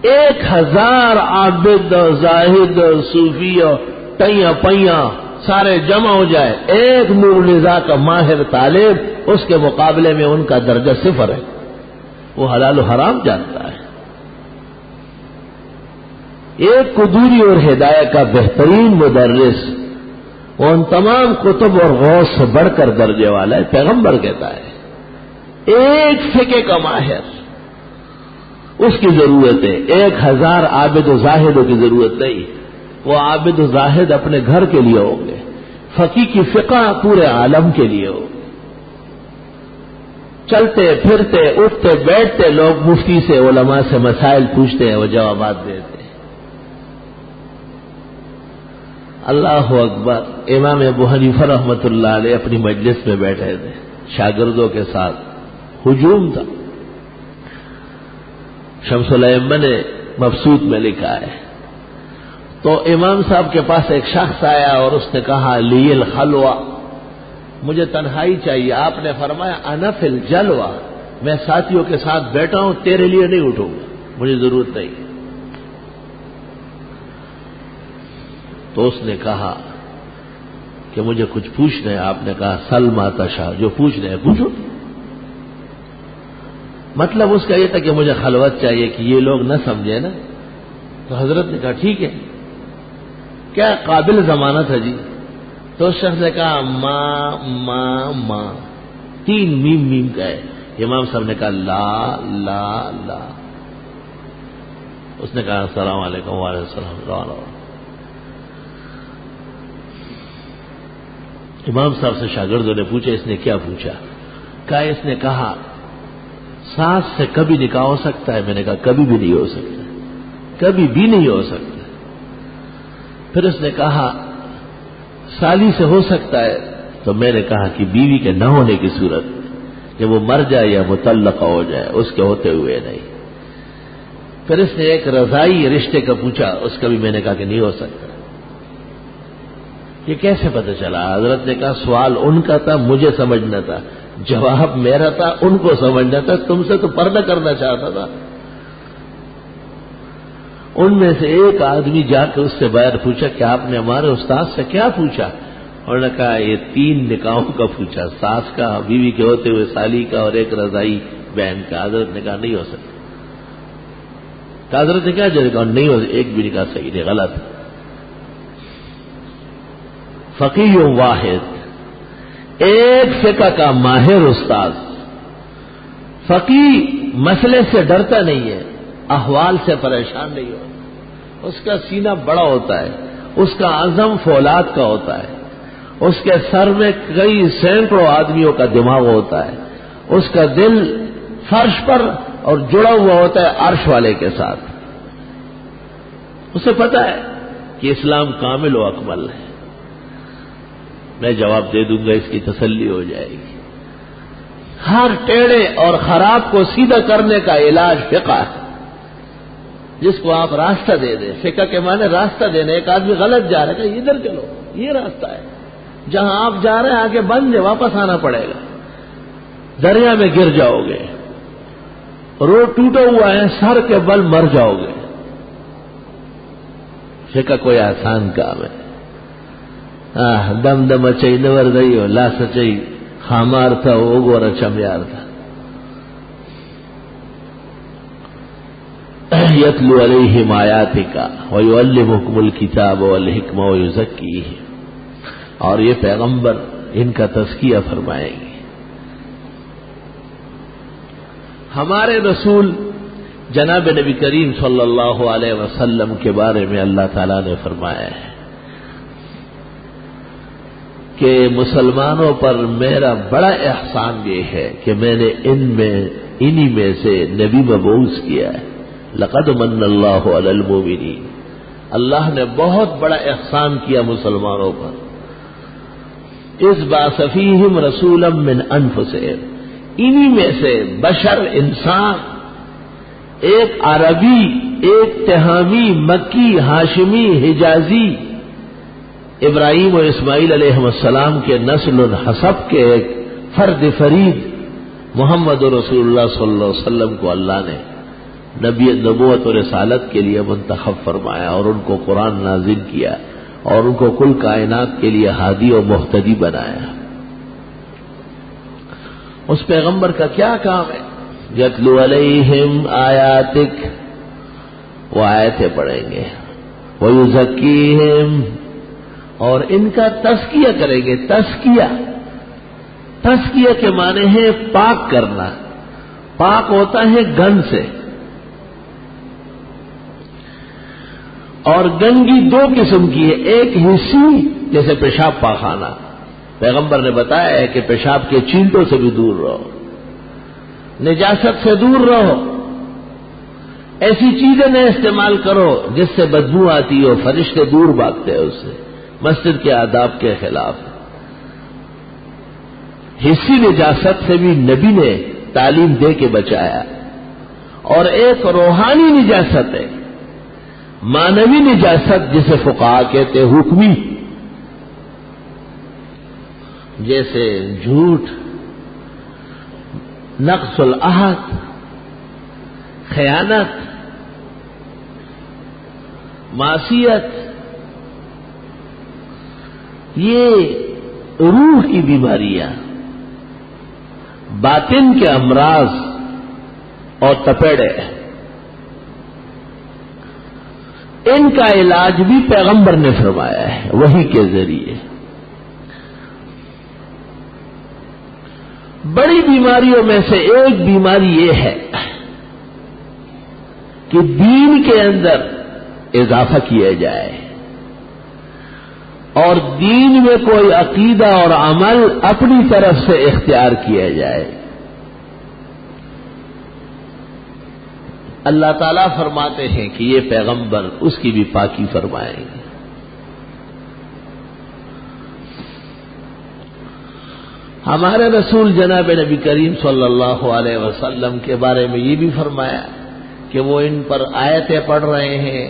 1000 عابد و زاہد و صوفی و ٹیاں پیاں سارے جمع ہو جائے، ایک نور نزا کا ماہر طالب، اس کے مقابلے میں ان کا درجہ 0 ہے. وہ حلال و حرام جانتا ہے. ایک قدوری اور ہدایت کا بہترین مدرس، وہ ان تمام کتب اور غوث سے بڑھ کر درجے والا ہے. پیغمبر کہتا ہے ایک فقہ کا ماہر، اس کی ضرورت ہے. 1000 عابد و زاہدوں کی ضرورت نہیں. وہ عابد و زاہد اپنے گھر کے لیے ہوں گے، فقیہ کی فقہ پورے عالم کے لیے ہو. چلتے پھرتے اٹھتے بیٹھتے لوگ مفتی سے، علماء سے مسائل پوچھتے ہیں، وہ جوابات دیتے ہیں. اللہ اکبر. امام ابو حنیفہ رحمۃ اللہ علیہ اپنی مجلس میں بیٹھے تھے، شاگردوں کے ساتھ ہجوم تھا. شمس الائمہ نے مبسوط میں لکھا ہے. تو امام صاحب کے پاس ایک شخص آیا اور اس نے کہا لی الخلوہ، مجھے تنہائی چاہیے. آپ نے فرمایا انا فی الجلوہ، میں ساتھیوں کے ساتھ بیٹھا ہوں، تیرے لیے نہیں اٹھوں گا، مجھے ضرورت نہیں. تو اس نے کہا کہ مجھے کچھ پوچھنا ہے. آپ نے کہا سل ما تشاء، جو پوچھنا ہے پوچھو. مطلب اس کا یہ تھا کہ مجھے خلوت چاہیے کہ یہ لوگ نہ سمجھے نا. تو حضرت نے کہا ٹھیک ہے. کیا قابل زمانہ تھا جی؟ تو اس شخص نے کہا ما 3 میم کا ہے. امام صاحب نے کہا لا. اس نے کہا السلام علیکم. وعلیکم السلام. امام صاحب سے شاگردوں نے پوچھا اس نے کیا پوچھا؟ کہا اس نے کہا ساس سے کبھی نکاح ہو سکتا ہے؟ میں نے کہا کبھی بھی نہیں ہو سکتا، کبھی بھی نہیں ہو سکتا. پھر اس نے کہا سالی سے ہو سکتا ہے؟ تو میں نے کہا کہ بیوی کے نہ ہونے کی صورت جب وہ مر جائے یا مطلقہ ہو جائے، اس کے ہوتے ہوئے نہیں. پھر اس نے ایک رضائی رشتے کا پوچھا، اس کا بھی میں نے کہا کہ نہیں ہو سکتا. یہ کیسے پتہ چلا؟ حضرت نے کہا سوال ان کا تھا، مجھے سمجھنا تھا، جواب میرا تھا، ان کو سمجھنا تھا. تم سے تو پردہ کرنا چاہتا تھا. ان میں سے ایک آدمی جا کے اس سے باہر پوچھا کہ آپ نے ہمارے استاد سے کیا پوچھا؟ انہوں نے کہا یہ 3 نکاحوں کا پوچھا، ساس کا، بیوی کے ہوتے ہوئے سالی کا، اور ایک رضائی بہن کا. حضرت نے کہا نہیں ہو سکتا. تو حضرت نے کہا جو کہا نہیں ہو، ایک بھی نکاح صحیح نہیں، غلط. فقیہ واحد، ایک فقہ کا ماہر استاد. فقیہ مسئلے سے ڈرتا نہیں ہے، احوال سے پریشان نہیں ہوتا. اس کا سینہ بڑا ہوتا ہے، اس کا عزم فولاد کا ہوتا ہے، اس کے سر میں کئی سینکڑوں آدمیوں کا دماغ ہوتا ہے، اس کا دل فرش پر اور جڑا ہوا ہوتا ہے عرش والے کے ساتھ. اسے پتا ہے کہ اسلام کامل و اکمل ہے. میں جواب دے دوں گا، اس کی تسلی ہو جائے گی. ہر ٹیڑے اور خراب کو سیدھا کرنے کا علاج فقہ ہے، جس کو آپ راستہ دے دیں. فقہ کے معنی راستہ دینا. ایک آدمی غلط جا رہا ہے کہ ادھر چلو، یہ راستہ ہے. جہاں آپ جا رہے ہیں آگے بند ہے، واپس آنا پڑے گا. دریا میں گر جاؤ گے، روڈ ٹوٹا ہوا ہے، سر کے بل مر جاؤ گے. فقہ کوئی آسان کام ہے. دم دم اچئی نور دئی ہو لا سچئی خامار تھا وہ گورا چمیار تھا. یتلو علیہم آیاتک ویعلمکم الکتاب والحکمہ ویزکیہم. اور یہ پیغمبر ان کا تزکیہ فرمائیں گے. ہمارے رسول جناب نبی کریم صلی اللہ علیہ وسلم کے بارے میں اللہ تعالیٰ نے فرمایا ہے کہ مسلمانوں پر میرا بڑا احسان یہ ہے کہ میں نے انہی میں سے نبی مبعوث کیا ہے. لقد من اللہ علی المؤمنین. اللہ نے بہت بڑا احسان کیا مسلمانوں پر. اس بعث فیہم رسولا من انفسہم. انہی میں سے بشر، انسان، ایک عربی، ایک تہامی، مکی، ہاشمی، حجازی، ابراہیم و اسماعیل علیہ السلام کے نسل حسب کے ایک فرد فرید محمد رسول اللہ صلی اللہ علیہ وسلم کو اللہ نے نبوت و رسالت کے لیے منتخب فرمایا اور ان کو قرآن نازل کیا اور ان کو کل کائنات کے لیے ہادی و مہتدی بنایا. اس پیغمبر کا کیا کام ہے؟ یتلو علیہم آیاتک، وہ آیتیں پڑھیں گے. ویزکیہم، اور ان کا تزکیہ کریں گے. تزکیہ کے معنی ہے پاک کرنا. پاک ہوتا ہے گند سے، اور گندگی 2 قسم کی ہے. ایک حصی جیسے پیشاب پاخانہ، پیغمبر نے بتایا ہے کہ پیشاب کے چینٹوں سے بھی دور رہو، نجاست سے دور رہو، ایسی چیزیں نہ استعمال کرو جس سے بدبو آتی ہو، فرشتے دور بھاگتے ہیں اس سے، مسجد کے آداب کے خلاف. حصی نجاست سے بھی نبی نے تعلیم دے کے بچایا. اور ایک روحانی نجاست ہے، مانوی نجاست، جسے فقہا کہتے حکمی. جیسے جھوٹ، نقص العہد، خیانت، معصیت، یہ روح کی بیماریاں، باطن کے امراض اور تپیڑے، ان کا علاج بھی پیغمبر نے فرمایا ہے وحی کے ذریعے۔ بڑی بیماریوں میں سے ایک بیماری یہ ہے کہ دین کے اندر اضافہ کیا جائے اور دین میں کوئی عقیدہ اور عمل اپنی طرف سے اختیار کیا جائے۔ اللہ تعالیٰ فرماتے ہیں کہ یہ پیغمبر اس کی بھی پاکی فرمائیں گے۔ ہمارے رسول جناب نبی کریم صلی اللہ علیہ وسلم کے بارے میں یہ بھی فرمایا کہ وہ ان پر آیتیں پڑھ رہے ہیں،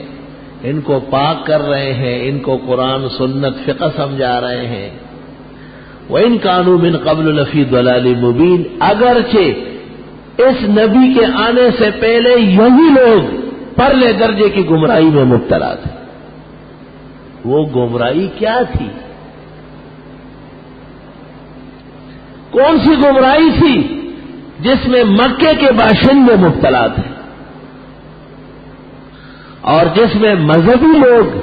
ان کو پاک کر رہے ہیں، ان کو قرآن سنت فقہ سمجھا رہے ہیں۔ وَإِن كَانُوا مِن قَبْلُ لَفِي ضَلَالٍ مُبِينٍ، اگرچہ اس نبی کے آنے سے پہلے یہی لوگ پرلے درجے کی گمراہی میں مبتلا تھے۔ وہ گمراہی کیا تھی؟ کون سی گمراہی تھی جس میں مکے کے باشندے مبتلا تھے اور جس میں مذہبی لوگ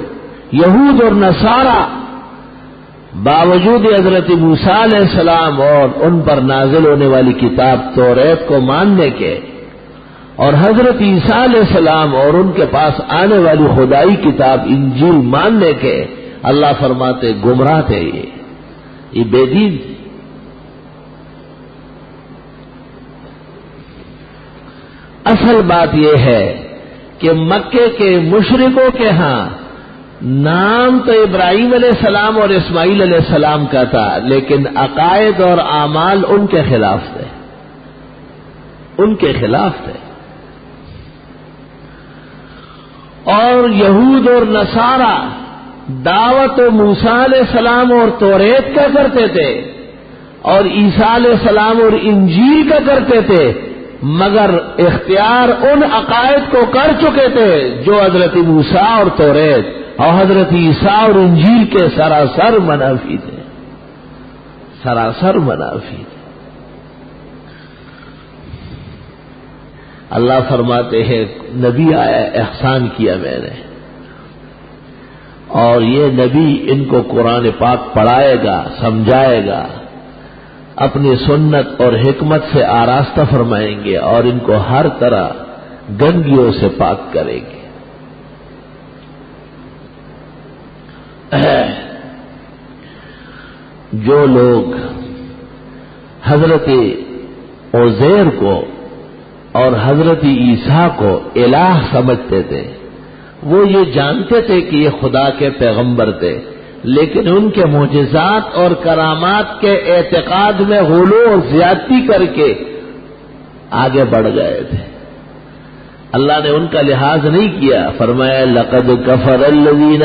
یہود اور نصارہ باوجود حضرت موسیٰ علیہ السلام اور ان پر نازل ہونے والی کتاب توریت کو ماننے کے اور حضرت عیسیٰ علیہ السلام اور ان کے پاس آنے والی خدائی کتاب انجیل ماننے کے اللہ فرماتے گمراہ تھے، یہ بے دین تھے۔ اصل بات یہ ہے کہ مکے کے مشرکوں کے ہاں نام تو ابراہیم علیہ السلام اور اسماعیل علیہ السلام کا تھا، لیکن عقائد اور اعمال ان کے خلاف تھے، ان کے خلاف تھے۔ اور یہود اور نصارہ دعوت و موسیٰ علیہ السلام اور توریت کا کرتے تھے اور عیسیٰ علیہ السلام اور انجیل کا کرتے تھے، مگر اختیار ان عقائد کو کر چکے تھے جو حضرت موسیٰ اور توریت اور حضرت عیسیٰ اور انجیل کے سراسر منافی تھے، سراسر منافی تھے۔ اللہ فرماتے ہیں نبی آیا، احسان کیا میں نے، اور یہ نبی ان کو قرآن پاک پڑھائے گا، سمجھائے گا، اپنی سنت اور حکمت سے آراستہ فرمائیں گے اور ان کو ہر طرح گندگیوں سے پاک کریں گے۔ جو لوگ حضرت عزیر کو اور حضرت عیسیٰ کو الہ سمجھتے تھے، وہ یہ جانتے تھے کہ یہ خدا کے پیغمبر تھے، لیکن ان کے معجزات اور کرامات کے اعتقاد میں غلو اور زیادتی کر کے آگے بڑھ گئے تھے۔ اللہ نے ان کا لحاظ نہیں کیا، فرمایا لقد کفر الذین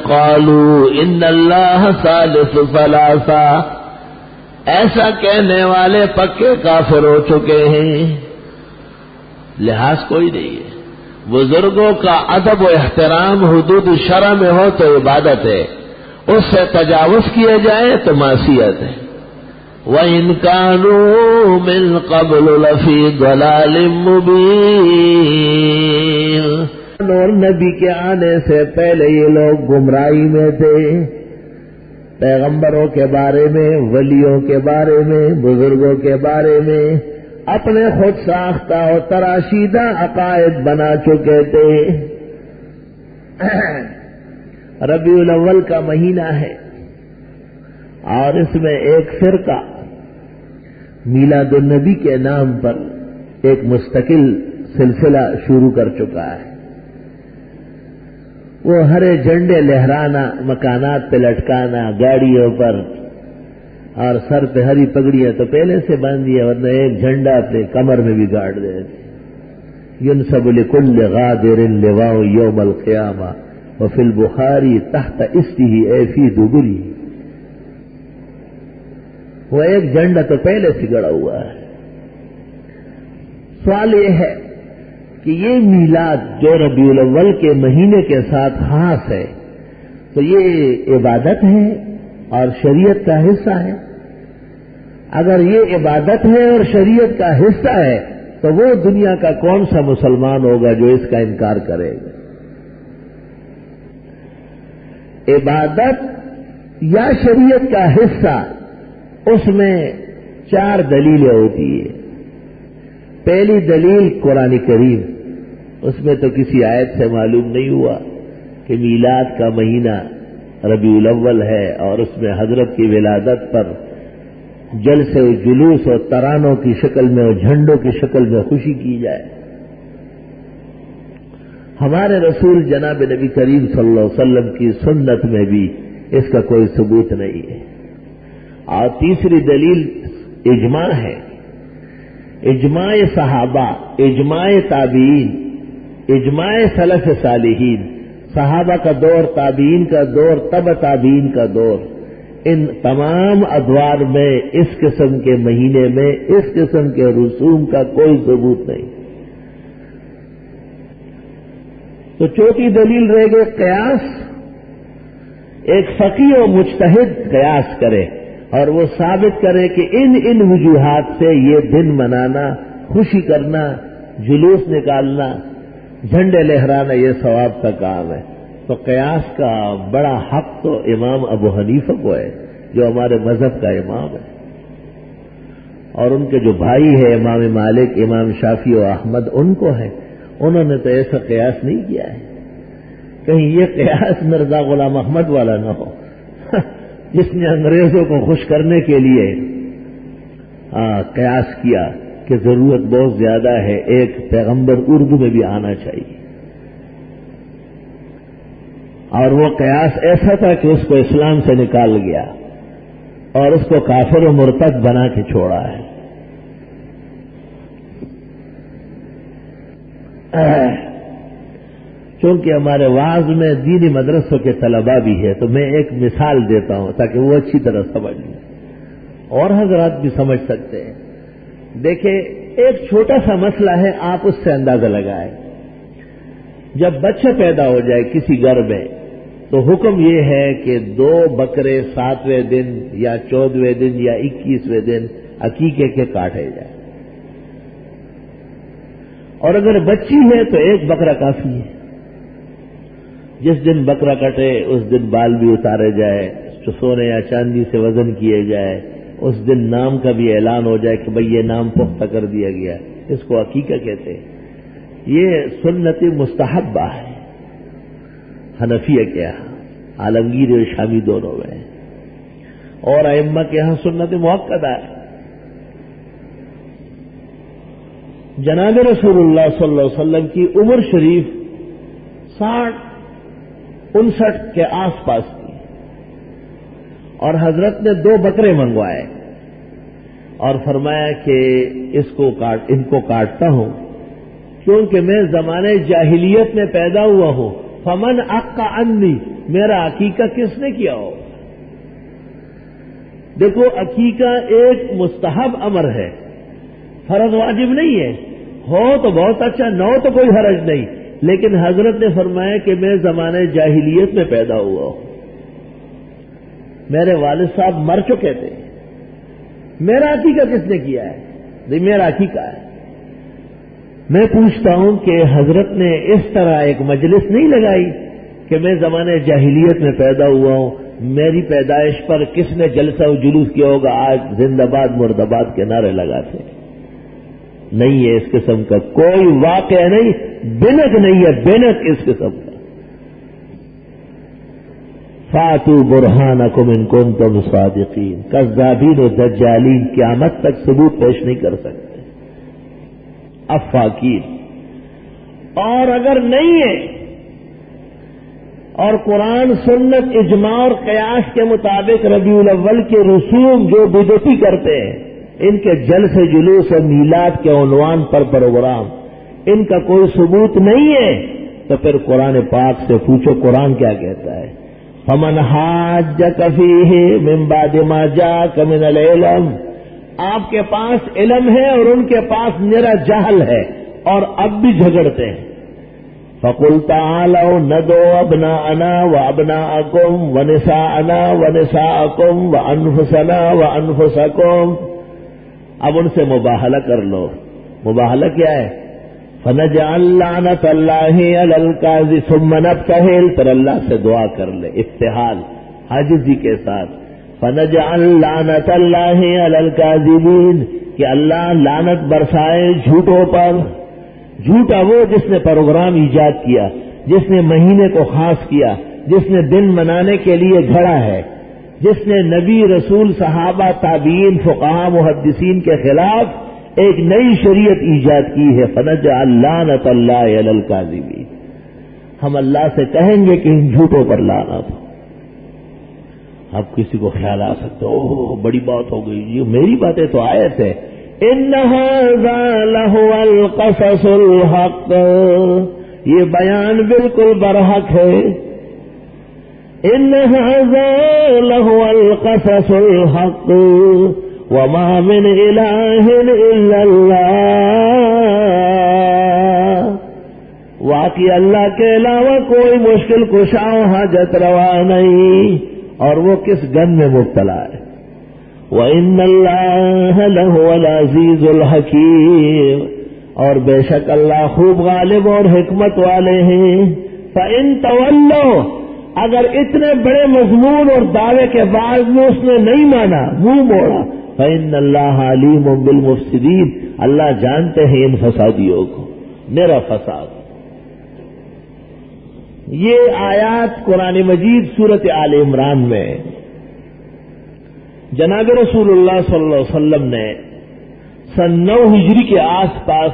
قالوا ان اللہ ثالث ثلاثہ، ایسا کہنے والے پکے کافر ہو چکے ہیں۔ لحاظ کوئی نہیں ہے، بزرگوں کا ادب و احترام حدود شرع میں ہو تو عبادت ہے، اس سے تجاوز کیا جائے تو معصیت ہے۔ وَإِن كَانُوا مِن قَبْلُ لَفِي ضَلَالٍ مُّبِينٍ، اور نبی کے آنے سے پہلے یہ لوگ گمراہی میں تھے، پیغمبروں کے بارے میں، ولیوں کے بارے میں، بزرگوں کے بارے میں اپنے خود ساختہ اور تراشیدہ عقائد بنا چکے تھے۔ ربیع الاول کا مہینہ ہے اور اس میں ایک فرقہ میلاد النبی کے نام پر ایک مستقل سلسلہ شروع کر چکا ہے۔ وہ ہرے جھنڈے لہرانا، مکانات پہ لٹکانا، گاڑیوں پر، اور سر پہ ہری پگڑیاں تو پہلے سے باندھی ہے، ورنہ ایک جھنڈا اپنے کمر میں بھی گاڑ دیتے۔ ينسب لكل غادر لواء يوم القيامة وفی البخاری تحت استه اے فی دبری، وہ ایک جھنڈا تو پہلے سے گڑا ہوا ہے۔ سوال یہ ہے کہ یہ میلاد جو ربیع الاول کے مہینے کے ساتھ خاص ہے، تو یہ عبادت ہے اور شریعت کا حصہ ہے؟ اگر یہ عبادت ہے اور شریعت کا حصہ ہے تو وہ دنیا کا کون سا مسلمان ہوگا جو اس کا انکار کرے گا؟ عبادت یا شریعت کا حصہ، اس میں 4 دلیلیں ہوتی ہیں۔ پہلی دلیل قرآن کریم، اس میں تو کسی آیت سے معلوم نہیں ہوا کہ میلاد کا مہینہ ربیع الاول ہے اور اس میں حضرت کی ولادت پر جلسے و جلوس اور ترانوں کی شکل میں اور جھنڈوں کی شکل میں خوشی کی جائے۔ ہمارے رسول جناب نبی کریم صلی اللہ علیہ وسلم کی سنت میں بھی اس کا کوئی ثبوت نہیں ہے۔ اور تیسری دلیل اجماع ہے، اجماع صحابہ، اجماع تابعین، اجماع سلف صالحین، صحابہ کا دور، تابعین کا دور، تبع تابعین کا دور، ان تمام ادوار میں اس قسم کے مہینے میں اس قسم کے رسوم کا کوئی ثبوت نہیں۔ تو چوتھی دلیل رہ گئے قیاس۔ ایک فقیہ و مجتہد قیاس کرے اور وہ ثابت کرے کہ ان وجوہات سے یہ دن منانا، خوشی کرنا، جلوس نکالنا، جھنڈے لہرانا یہ ثواب کا کام ہے۔ تو قیاس کا بڑا حق تو امام ابو حنیفہ کو ہے جو ہمارے مذہب کا امام ہے، اور ان کے جو بھائی ہیں امام مالک، امام شافعی و احمد، ان کو ہے۔ انہوں نے تو ایسا قیاس نہیں کیا ہے۔ کہیں یہ قیاس مرزا غلام احمد والا نہ ہو جس نے انگریزوں کو خوش کرنے کے لیے قیاس کیا کہ ضرورت بہت زیادہ ہے، ایک پیغمبر اردو میں بھی آنا چاہیے، اور وہ قیاس ایسا تھا کہ اس کو اسلام سے نکال گیا اور اس کو کافر و مرتد بنا کے چھوڑا ہے۔ چونکہ ہمارے وعظ میں دینی مدرسوں کے طلباء بھی ہے تو میں ایک مثال دیتا ہوں تاکہ وہ اچھی طرح سمجھ لیں اور حضرات بھی سمجھ سکتے ہیں۔ دیکھیں، ایک چھوٹا سا مسئلہ ہے، آپ اس سے اندازہ لگائیں۔ جب بچہ پیدا ہو جائے کسی گھر میں تو حکم یہ ہے کہ 2 بکرے 7ویں دن یا 14ویں دن یا 21ویں دن عقیقے کے کاٹے جائیں، اور اگر بچی ہے تو 1 بکرا کافی ہے۔ جس دن بکرا کٹے اس دن بال بھی اتارے جائے، سونے یا چاندی سے وزن کیے جائے، اس دن نام کا بھی اعلان ہو جائے کہ بھئی یہ نام پختہ کر دیا گیا، اس کو عقیقہ کہتے ہیں۔ یہ سنت مستحبہ ہے حنفیہ کے یہاں، عالمگیر اور شامی دونوں میں، اور ائمہ کے یہاں سنت مؤکدہ ہے۔ جناب رسول اللہ صلی اللہ علیہ وسلم کی عمر شریف 60-59 کے آس پاس تھی، اور حضرت نے 2 بکرے منگوائے اور فرمایا کہ ان کو کاٹتا ہوں کیونکہ میں زمانے جاہلیت میں پیدا ہوا ہوں۔ فمن عقا عنی، میرا عقیقہ کس نے کیا ہو؟ دیکھو، عقیقہ ایک مستحب امر ہے، فرض واجب نہیں ہے، ہو تو بہت اچھا، نہ ہو تو کوئی حرج نہیں، لیکن حضرت نے فرمایا کہ میں زمانے جاہلیت میں پیدا ہوا ہوں، میرے والد صاحب مر چکے تھے، میرا عقیقہ کس نے کیا ہے؟ نہیں، میرا عقیقہ ہے۔ میں پوچھتا ہوں کہ حضرت نے اس طرح ایک مجلس نہیں لگائی کہ میں زمانے جاہلیت میں پیدا ہوا ہوں، میری پیدائش پر کس نے جلسہ و جلوس کیا ہوگا، آج زندہ باد مرد آباد کے نعرے لگاتے؟ نہیں ہے، اس قسم کا کوئی واقعہ نہیں، بنک نہیں ہے، بنک اس قسم کا۔ فاتوا برہانکم ان کنتم صادقین، کذابین و دجالین قیامت تک ثبوت پیش نہیں کر سکتے، افاکین۔ اور اگر نہیں ہے اور قرآن سنت اجماع اور قیاس کے مطابق ربیع الاول کے رسوم جو بدعتی کرتے ہیں، ان کے جلسے جلوس اور میلاد کے عنوان پر پروگرام، ان کا کوئی ثبوت نہیں ہے، تو پھر قرآن پاک سے پوچھو قرآن کیا کہتا ہے. فمن حاجک فیہ من بعد ما جاءک من العلم، آپ کے پاس علم ہے اور ان کے پاس نرا جہل ہے اور اب بھی جھگڑتے ہیں. فقل تعالوا ندعو ابناءنا وابناءکم ونساءنا ونساءکم وانفسنا وانفسکم. اب ان سے مباہلہ کر لو. مباہلہ کیا ہے؟ فنجعل لعنت اللہ علی الکاذب ثم نبتہل، پھر اللہ سے دعا کر لے ابتہال عاجزی کے ساتھ. فنجعل لعنت اللہ علی الکاذبین، کہ اللہ لعنت برسائے جھوٹوں پر. جھوٹا وہ جس نے پروگرام ایجاد کیا، جس نے مہینے کو خاص کیا، جس نے دن منانے کے لیے گھڑا ہے، جس نے نبی رسول صحابہ تابعین فقہاء محدثین کے خلاف ایک نئی شریعت ایجاد کی ہے. فنجعل لعنت اللہ علی الکاذبین. ہم اللہ سے کہیں گے کہ ان جھوٹوں پر لعنت ہو. اب کسی کو خیال آ سکتا اوہ بڑی بات ہو گئی، یہ میری باتیں تو آیت ہے. ان ھذا لہو القصص الحق، یہ بیان بالکل برحق ہے. ان ھذا لہو القصص الحق وما من الہ الا اللہ. واقعی اللہ کے علاوہ کوئی مشکل کشا و حاجت روا نہیں، اور وہ کس گن میں مبتلا ہے. وَإِنَّ اللَّهَ لَهُوَ الْعَزِيزُ الْحَكِيمُ، اور بے شک اللہ خوب غالب اور حکمت والے ہیں. فَإِن تَوَلَّوْا، اگر اتنے بڑے مضمون اور دعوے کے بعد میں اس نے نہیں مانا، منہ موڑا، فَإِنَّ اللَّهَ عَلِيمٌ بِالْمُفْسِدِينَ، اللہ جانتے ہیں ان فسادیوں کو، میرا فساد. یہ آیات قرآن مجید سورۃ آل عمران میں جناب رسول اللہ صلی اللہ علیہ وسلم نے سن 9 ہجری کے آس پاس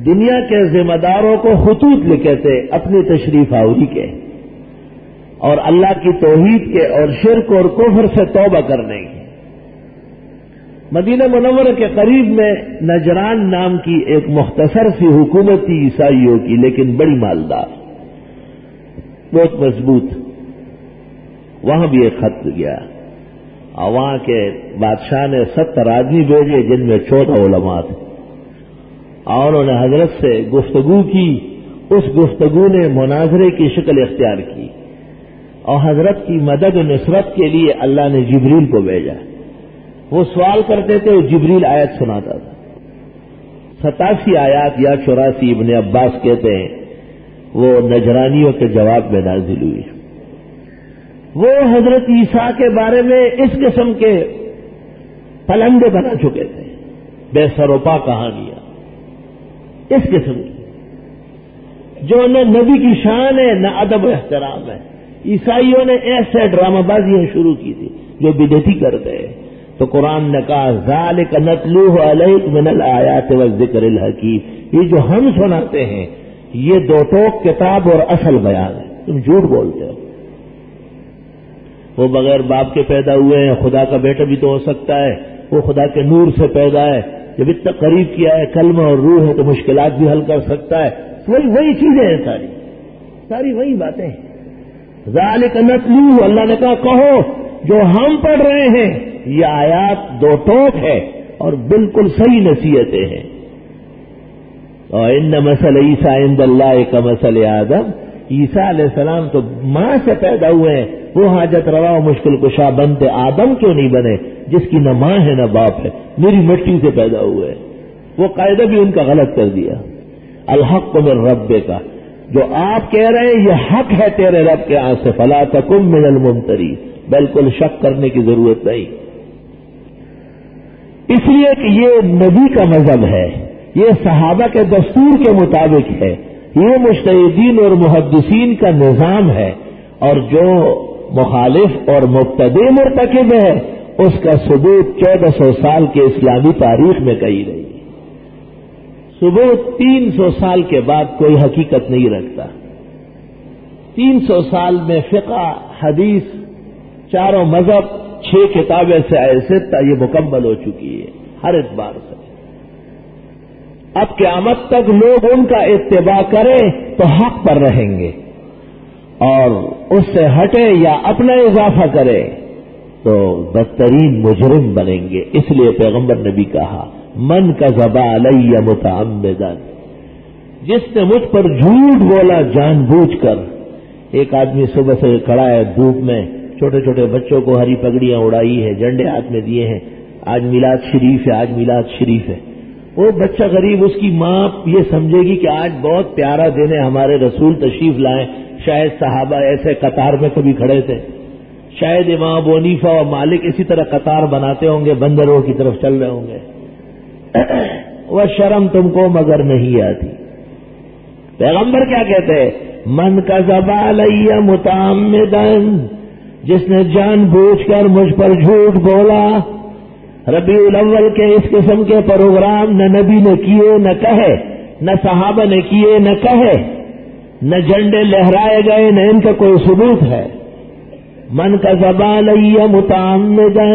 دنیا کے ذمہ داروں کو خطوط لکھے تھے اپنی تشریف آوری کے، اور اللہ کی توحید کے اور شرک اور کفر سے توبہ کرنے کی. مدینہ منورہ کے قریب میں نجران نام کی ایک مختصر سی حکومت تھی عیسائیوں کی، لیکن بڑی مالدار، بہت مضبوط. وہاں بھی ایک خط گیا، اور وہاں کے بادشاہ نے 70 آدمی بھیجے جن میں 14 علماء تھے، اور انہوں نے حضرت سے گفتگو کی. اس گفتگو نے مناظرے کی شکل اختیار کی، اور حضرت کی مدد و نصرت کے لیے اللہ نے جبریل کو بھیجا. وہ سوال کرتے تھے، وہ جبریل آیت سناتا تھا. 87 آیات یا 84 ابن عباس کہتے ہیں وہ نجرانیوں کے جواب میں نازل ہوئی. وہ حضرت عیسیٰ کے بارے میں اس قسم کے پلندے بنا چکے تھے، بے سروپا کہانیاں اس قسم کی جو نہ نبی کی شان ہے نہ ادب و احترام ہے. عیسائیوں نے ایسے ڈرامہ بازیاں شروع کی تھی جو بدعتی کرتے ہیں. تو قرآن نے کہا ذالک نتلوہ علیک من الآیات والذکر الحکیم، یہ جو ہم سناتے ہیں یہ 2 ٹوک کتاب اور اصل بیان ہے. تم جھوٹ بولتے ہو. وہ بغیر باپ کے پیدا ہوئے ہیں، خدا کا بیٹا بھی تو ہو سکتا ہے، وہ خدا کے نور سے پیدا ہے، جب اتنا قریب کیا ہے، کلمہ اور روح ہے تو مشکلات بھی حل کر سکتا ہے. وہی چیزیں ہیں، ساری وہی باتیں ہیں. ذالک نتلوہ، اللہ نے کہا کہو جو ہم پڑھ رہے ہیں یہ آیات 2 ٹوک ہے اور بالکل صحیح نصیحتیں ہیں. وَإِنَّ مَثَلَ عِیسَىٰ عِندَ اللَّهِ كَمَثَلِ آدَمَ، عیسیٰ علیہ السلام تو ماں سے پیدا ہوئے ہیں، وہ حاجت روا و مشکل کشا بنتے. آدم کیوں نہیں بنے جس کی نہ ماں ہے نہ باپ ہے، میری مٹی سے پیدا ہوئے. وہ قاعدہ بھی ان کا غلط کر دیا. الحق من ربک، جو آپ کہہ رہے ہیں یہ حق ہے تیرے رب کے ہاں سے، فلا تکن من الممترین، بالکل شک کرنے کی ضرورت نہیں. اس لیے کہ یہ نبی کا مذہب ہے، یہ صحابہ کے دستور کے مطابق ہے، یہ مجتہدین اور محدثین کا نظام ہے، اور جو مخالف اور مبتدع مرتکب ہے اس کا ثبوت 1400 سال کے اسلامی تاریخ میں کہی رہی. ثبوت 300 سال کے بعد کوئی حقیقت نہیں رکھتا. 300 سال میں فقہ، حدیث، چاروں مذہب، 6 کتابیں سے ایسے یہ مکمل ہو چکی ہے ہر اعتبار سے. اب قیامت تک لوگ ان کا اتباع کریں تو حق پر رہیں گے، اور اس سے ہٹے یا اپنا اضافہ کرے تو بدترین مجرم بنیں گے۔ اس لیے پیغمبر نے بھی کہا من کذب علی متعمدا، جس نے مجھ پر جھوٹ بولا جان بوجھ کر۔ ایک آدمی صبح سے کھڑا ہے دھوپ میں، چھوٹے چھوٹے بچوں کو ہری پگڑیاں اڑائی ہے، جھنڈے ہاتھ میں دیے ہیں، آج میلاد شریف ہے، آج میلاد شریف ہے۔ وہ بچہ غریب، اس کی ماں یہ سمجھے گی کہ آج بہت پیارا دن ہے، ہمارے رسول تشریف لائیں، شاید صحابہ ایسے قطار میں کبھی کھڑے تھے، شاید امام ابو حنیفہ اور مالک اسی طرح قطار بناتے ہوں گے، بندروں کی طرف چل رہے ہوں گے۔ وہ شرم تم کو مگر نہیں آتی۔ پیغمبر کیا کہتے ہیں؟ من کذب علی متعمدا، جس نے جان بوجھ کر مجھ پر جھوٹ بولا۔ ربیع الاول کے اس قسم کے پروگرام نہ نبی نے کیے نہ کہے، نہ صحابہ نے کیے نہ کہے، نہ جھنڈے لہرائے گئے، نہ ان کا کوئی ثبوت ہے۔ من کذب علی متعمدا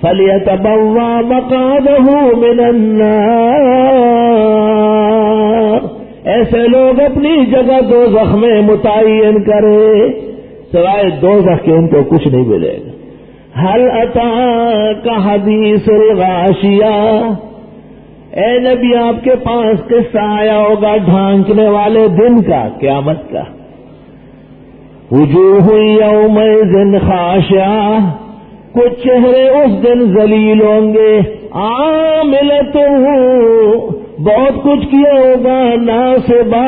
فلیتبوأ مقعدہ من النار، ایسے لوگ اپنی جگہ دوزخ میں متعین کرے، سوائے دوزخ کے ان کو کچھ نہیں ملے گا۔ هل اتاک حدیث الغاشیہ، اے نبی آپ کے پاس قصہ آیا ہوگا ڈھانکنے والے دن کا، قیامت کا۔ وجوہ یومئذ خاشعہ، کچھ چہرے اس دن ذلیل ہوں گے، عاملۃ، بہت کچھ کیا ہوگا، ناصبہ،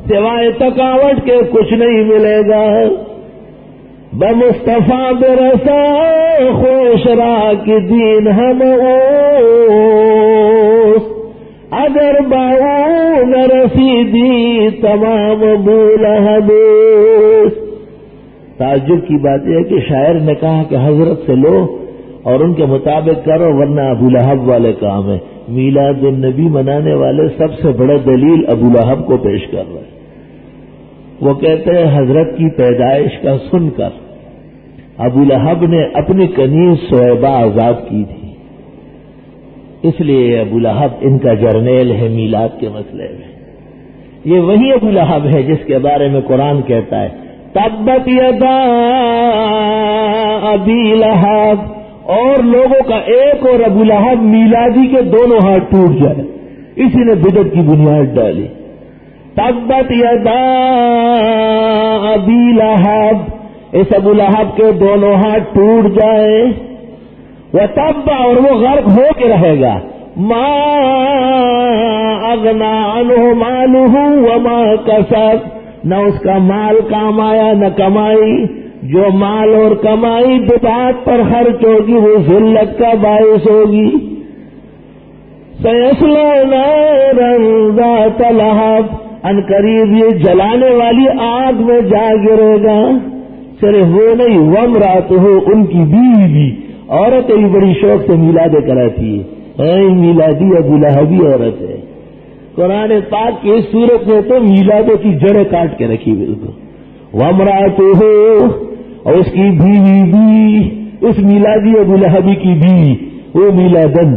سوائے تھکاوٹ کے کچھ نہیں ملے گا۔ بمصطفیٰ برسا خوش را کی دین ہم اوس، اگر باؤ نہ رسیدی تمام بول حدیث۔ تعجب کی بات یہ ہے کہ شاعر نے کہا کہ حضرت سے لو اور ان کے مطابق کرو ورنہ ابو لہب والے کام ہے۔ میلاد النبی منانے والے سب سے بڑا دلیل ابو لہب کو پیش کر رہے ہیں۔ وہ کہتے ہیں حضرت کی پیدائش کا سن کر ابو لہب نے اپنی کنیز صہیبہ آزاد کی تھی، اس لیے ابو لہب ان کا جرنیل ہے میلاد کے مسئلے میں۔ یہ وہی ابو لہب ہے جس کے بارے میں قرآن کہتا ہے تبت یدا ابی لہب، اور لوگوں کا ایک اور ابو لہب میلادی کے دونوں ہاتھ ٹوٹ جائے، اسی نے بدعت کی بنیاد ڈالی۔ تبت یدا ابی لہب، اس ابو لہب کے دونوں ہاتھ ٹوٹ جائے، وتب، اور وہ غرق ہو کے رہے گا، ما اغنا عنہ مالہ وما کسب، نہ اس کا مال کام آیا نہ کمائی، جو مال اور کمائی بدعات پر خرچ ہوگی وہ ذلت کا باعث ہوگی۔ سیصلی نارا ذات لہب، ان قریب یہ جلانے والی آگ میں جا گرے گا۔ صرف وہ نہیں، وامرأتہ، ان کی بیوی بھی، عورتیں بھی بڑی شوق سے میلادیں کراتی ہے، میلادی ابو لہبی عورت ہے۔ قرآن پاک کی اس صورت میں تو میلادوں کی جڑیں کاٹ کے رکھی بالکل۔ وامرأتہ، اور اس کی بیوی بھی، اس میلادی ابو لہبی کی بیوی، وہ میلادن،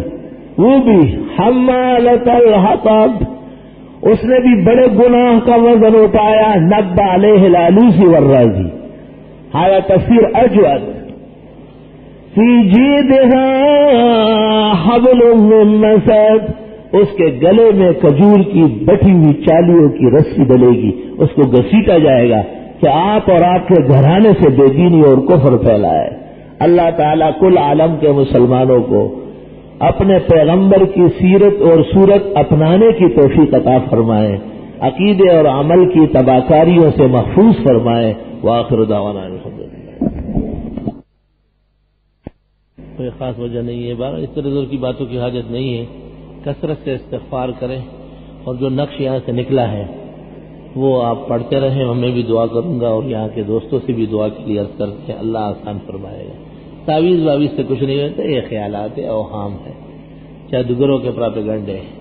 وہ بھی حمالۃ الحطب، اس نے بھی بڑے گناہ کا وزن اٹھایا۔ نبّ علیہ العلوسی والرازی، ہایا تفسیر اجود، فی جیدہا حبل من مسد، اس کے گلے میں کھجور کی بٹھی ہوئی چالیوں کی رسی ڈلے گی، اس کو گھسیٹا جائے گا کہ آپ اور آپ کے گھرانے سے بے دینی اور کفر پھیلا ہے۔ اللہ تعالیٰ کل عالم کے مسلمانوں کو اپنے پیغمبر کی سیرت اور صورت اپنانے کی توفیق عطا فرمائے، عقیدے اور عمل کی تباکاریوں سے محفوظ فرمائے۔ وآخر دعوانا الحمدللہ۔ کوئی خاص وجہ نہیں ہے، بارہ اس طرح کی باتوں کی حاجت نہیں ہے، کثرت سے استغفار کریں، اور جو نقش یہاں سے نکلا ہے وہ آپ پڑھتے رہیں، میں بھی دعا کروں گا اور یہاں کے دوستوں سے بھی دعا کے لیے عرض کرتے ہیں، اللہ آسان فرمائے گا۔ تعویذ واویز سے کچھ نہیں ہوتا، یہ خیالات ہے، اوہام ہے، جادوگروں کے پراپیگنڈے ہیں۔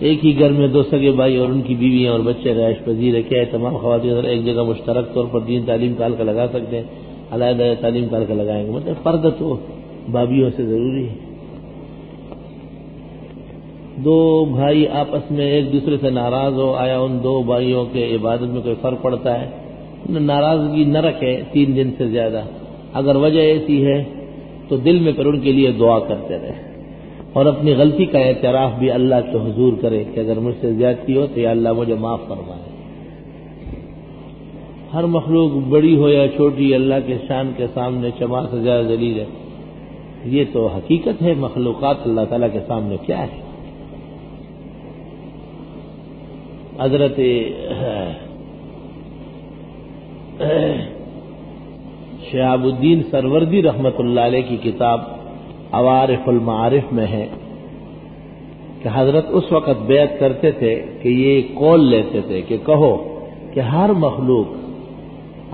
ایک ہی گھر میں دو سگے بھائی اور ان کی بیویاں اور بچے رہائش پذیر ہے، کیا ہے تمام خواتین ایک جگہ مشترک طور پر دین تعلیم کا حلقہ لگا سکتے ہیں؟ علیحدہ تعلیم کا حلقہ لگائیں گے، مطلب فرد تو بابیوں سے ضروری ہے۔ دو بھائی آپس میں ایک دوسرے سے ناراض ہو، آیا ان دو بھائیوں کے عبادت میں کوئی فرق پڑتا ہے؟ ناراضگی نہ رکھے 3 دن سے زیادہ. اگر وجہ ایسی ہے تو دل میں پھر ان کے لیے دعا کرتے رہے اور اپنی غلطی کا اعتراف بھی اللہ کے حضور کرے کہ اگر مجھ سے زیادتی ہو تو یا اللہ مجھے معاف فرمائے. ہر مخلوق بڑی ہو یا چھوٹی اللہ کے شان کے سامنے چمار سے زیادہ ذلیل ہے. یہ تو حقیقت ہے، مخلوقات اللہ تعالیٰ کے سامنے کیا ہے. حضرت شہاب الدین سروردی رحمت اللہ علیہ کی کتاب عوارف المعارف میں ہے کہ حضرت اس وقت بیعت کرتے تھے کہ یہ قول لیتے تھے کہ کہو کہ ہر مخلوق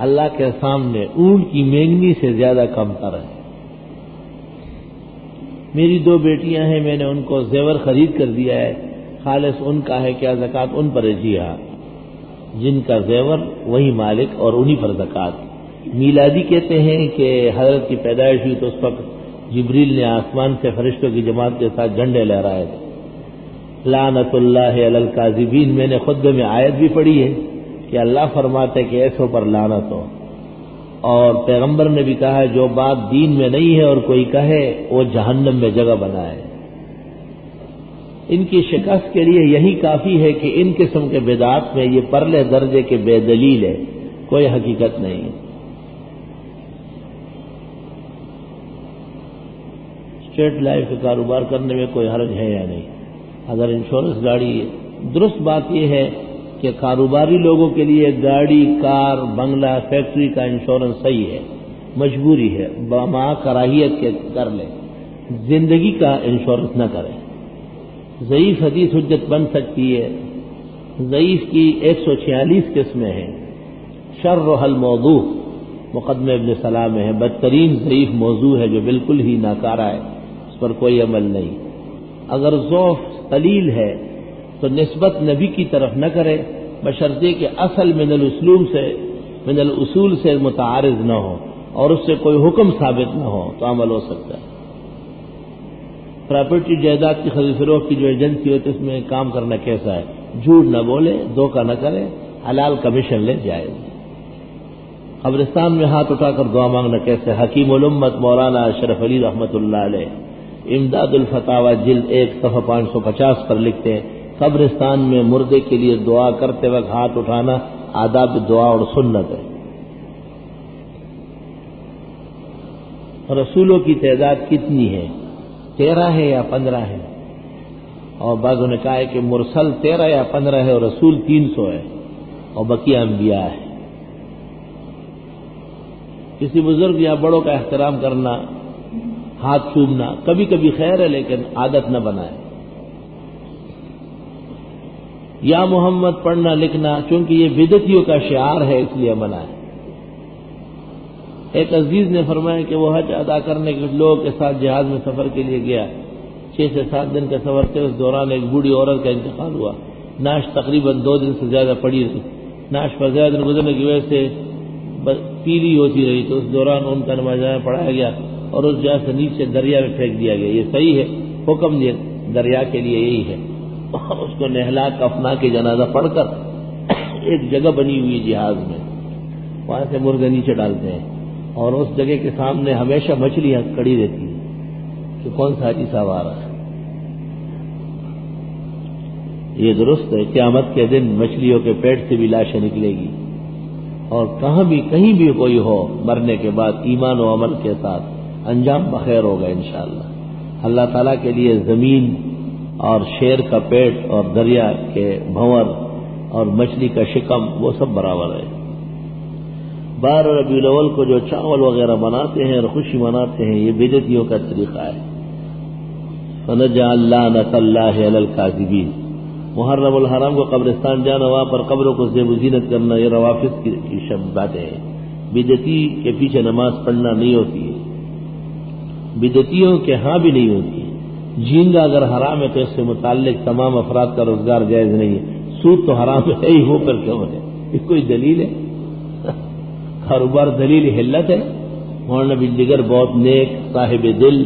اللہ کے سامنے اونٹ کی مینگنی سے زیادہ کم تر ہے. میری 2 بیٹیاں ہیں، میں نے ان کو زیور خرید کر دیا ہے، خالص ان کا ہے، کیا زکوٰۃ ان پر ہے؟ جی ہاں، جن کا زیور وہی مالک اور انہی پر زکوٰۃ. میلادی کہتے ہیں کہ حضرت کی پیدائش ہوئی تو اس وقت جبریل نے آسمان سے فرشتوں کی جماعت کے ساتھ جھنڈے لہرائے تھے. لعنت اللہ علی الکاذبین، میں نے خطبے میں آیت بھی پڑھی ہے کہ اللہ فرماتے کہ ایسوں پر لعنت ہو، اور پیغمبر نے بھی کہا جو بات دین میں نہیں ہے اور کوئی کہے وہ جہنم میں جگہ بنائے. ان کی شکست کے لیے یہی کافی ہے کہ ان قسم کے بدعات میں یہ پرلے درجے کے بے دلیل ہے، کوئی حقیقت نہیں ہے. اسٹیٹ لائف کا کاروبار کرنے میں کوئی حرج ہے یا نہیں؟ اگر انشورنس گاڑی ہے، درست بات یہ ہے کہ کاروباری لوگوں کے لیے گاڑی، کار، بنگلہ، فیکٹری کا انشورنس صحیح ہے، مجبوری ہے، بما کراہیت کے کر لیں، زندگی کا انشورنس نہ کریں. ضعیف حدیث حجت بن سکتی ہے. ضعیف کی 146 قسمیں ہیں. شرح الموضوع مقدمہ ابن سلام میں ہے، بدترین ضعیف موضوع ہے جو بالکل ہی ناکارہ ہے، اس پر کوئی عمل نہیں. اگر ضعف قلیل ہے تو نسبت نبی کی طرف نہ کرے، بشرطے کہ اصل من الاصول سے متعارض نہ ہو اور اس سے کوئی حکم ثابت نہ ہو تو عمل ہو سکتا ہے. پراپرٹی جائیداد کی خرید فروخت کی جو ایجنسی ہوتی ہے اس میں کام کرنا کیسا ہے؟ جھوٹ نہ بولے، دھوکہ نہ کرے، حلال کمیشن لے جائے. قبرستان میں ہاتھ اٹھا کر دعا مانگنا کیسے؟ حکیم الامت مولانا اشرف علی رحمت اللہ علیہ امداد الفتاوی جلد 1 صفحہ 550 پر لکھتے ہیں قبرستان میں مردے کے لیے دعا کرتے وقت ہاتھ اٹھانا آداب دعا اور سنت ہے. رسولوں کی تعداد کتنی ہے؟ 13 ہے یا 15 ہے؟ اور بعضوں نے کہا ہے کہ مرسل 13 یا 15 ہے اور رسول 300 ہے اور بقیہ انبیاء ہے. کسی بزرگ یا بڑوں کا احترام کرنا، ہاتھ چومنا کبھی کبھی خیر ہے لیکن عادت نہ بنائے. یا محمد پڑھنا لکھنا چونکہ یہ بدعتیوں کا شعار ہے اس لیے منع ہے. ایک عزیز نے فرمایا کہ وہ حج ادا کرنے کے لوگوں کے ساتھ جہاز میں سفر کے لیے گیا. 6 سے 7 دن کا سفر تھے. اس دوران ایک بوڑھی عورت کا انتقال ہوا. نعش تقریباً 2 دن سے زیادہ پڑی رہی. نعش پر زیادہ دن گزرنے کی وجہ سے پیلی ہوتی رہی تو اس دوران ان کا نماز پڑھایا گیا اور اس جہاز سے نیچے دریا میں پھینک دیا گیا. یہ صحیح ہے، حکم دریا کے لیے یہی ہے. اس کو نہلا کفنا کے جنازہ پڑھ کر ایک جگہ بنی ہوئی جہاز میں وہاں سے مردے نیچے ڈالتے ہیں اور اس جگہ کے سامنے ہمیشہ مچھلیاں کڑی رہتی ہیں کہ کون سا حاجی صاحب آ رہا ہے. یہ درست ہے، قیامت کے دن مچھلیوں کے پیٹ سے بھی لاشیں نکلے گی اور کہیں بھی کوئی ہو مرنے کے بعد ایمان و عمل کے ساتھ انجام بخیر ہوگا انشاءاللہ. اللہ تعالیٰ کے لیے زمین اور شیر کا پیٹ اور دریا کے بھنور اور مچھلی کا شکم وہ سب برابر ہے. 12 ربیع الاول کو جو چاول وغیرہ بناتے ہیں اور خوشی مناتے ہیں یہ بدعتیوں کا طریقہ ہے. فنجعل لعنۃ اللہ علی الکاذبین. محرم الحرام کو قبرستان جانا، وہاں پر قبروں کو زیب و زینت کرنا یہ روافض کی باتیں ہیں. بدعتی کے پیچھے نماز پڑھنا نہیں ہوتی ہے، بدعتیوں کے ہاں بھی نہیں ہوتی ہے. جھینگا اگر حرام ہے تو اس سے متعلق تمام افراد کا روزگار جائز نہیں ہے. سود تو حرام ہے ہی، ہو کر کیوں ہے؟ اس کوئی دلیل ہے؟ کاروبار دلیل حلت ہے. مولانا بن جگر بہت نیک صاحب دل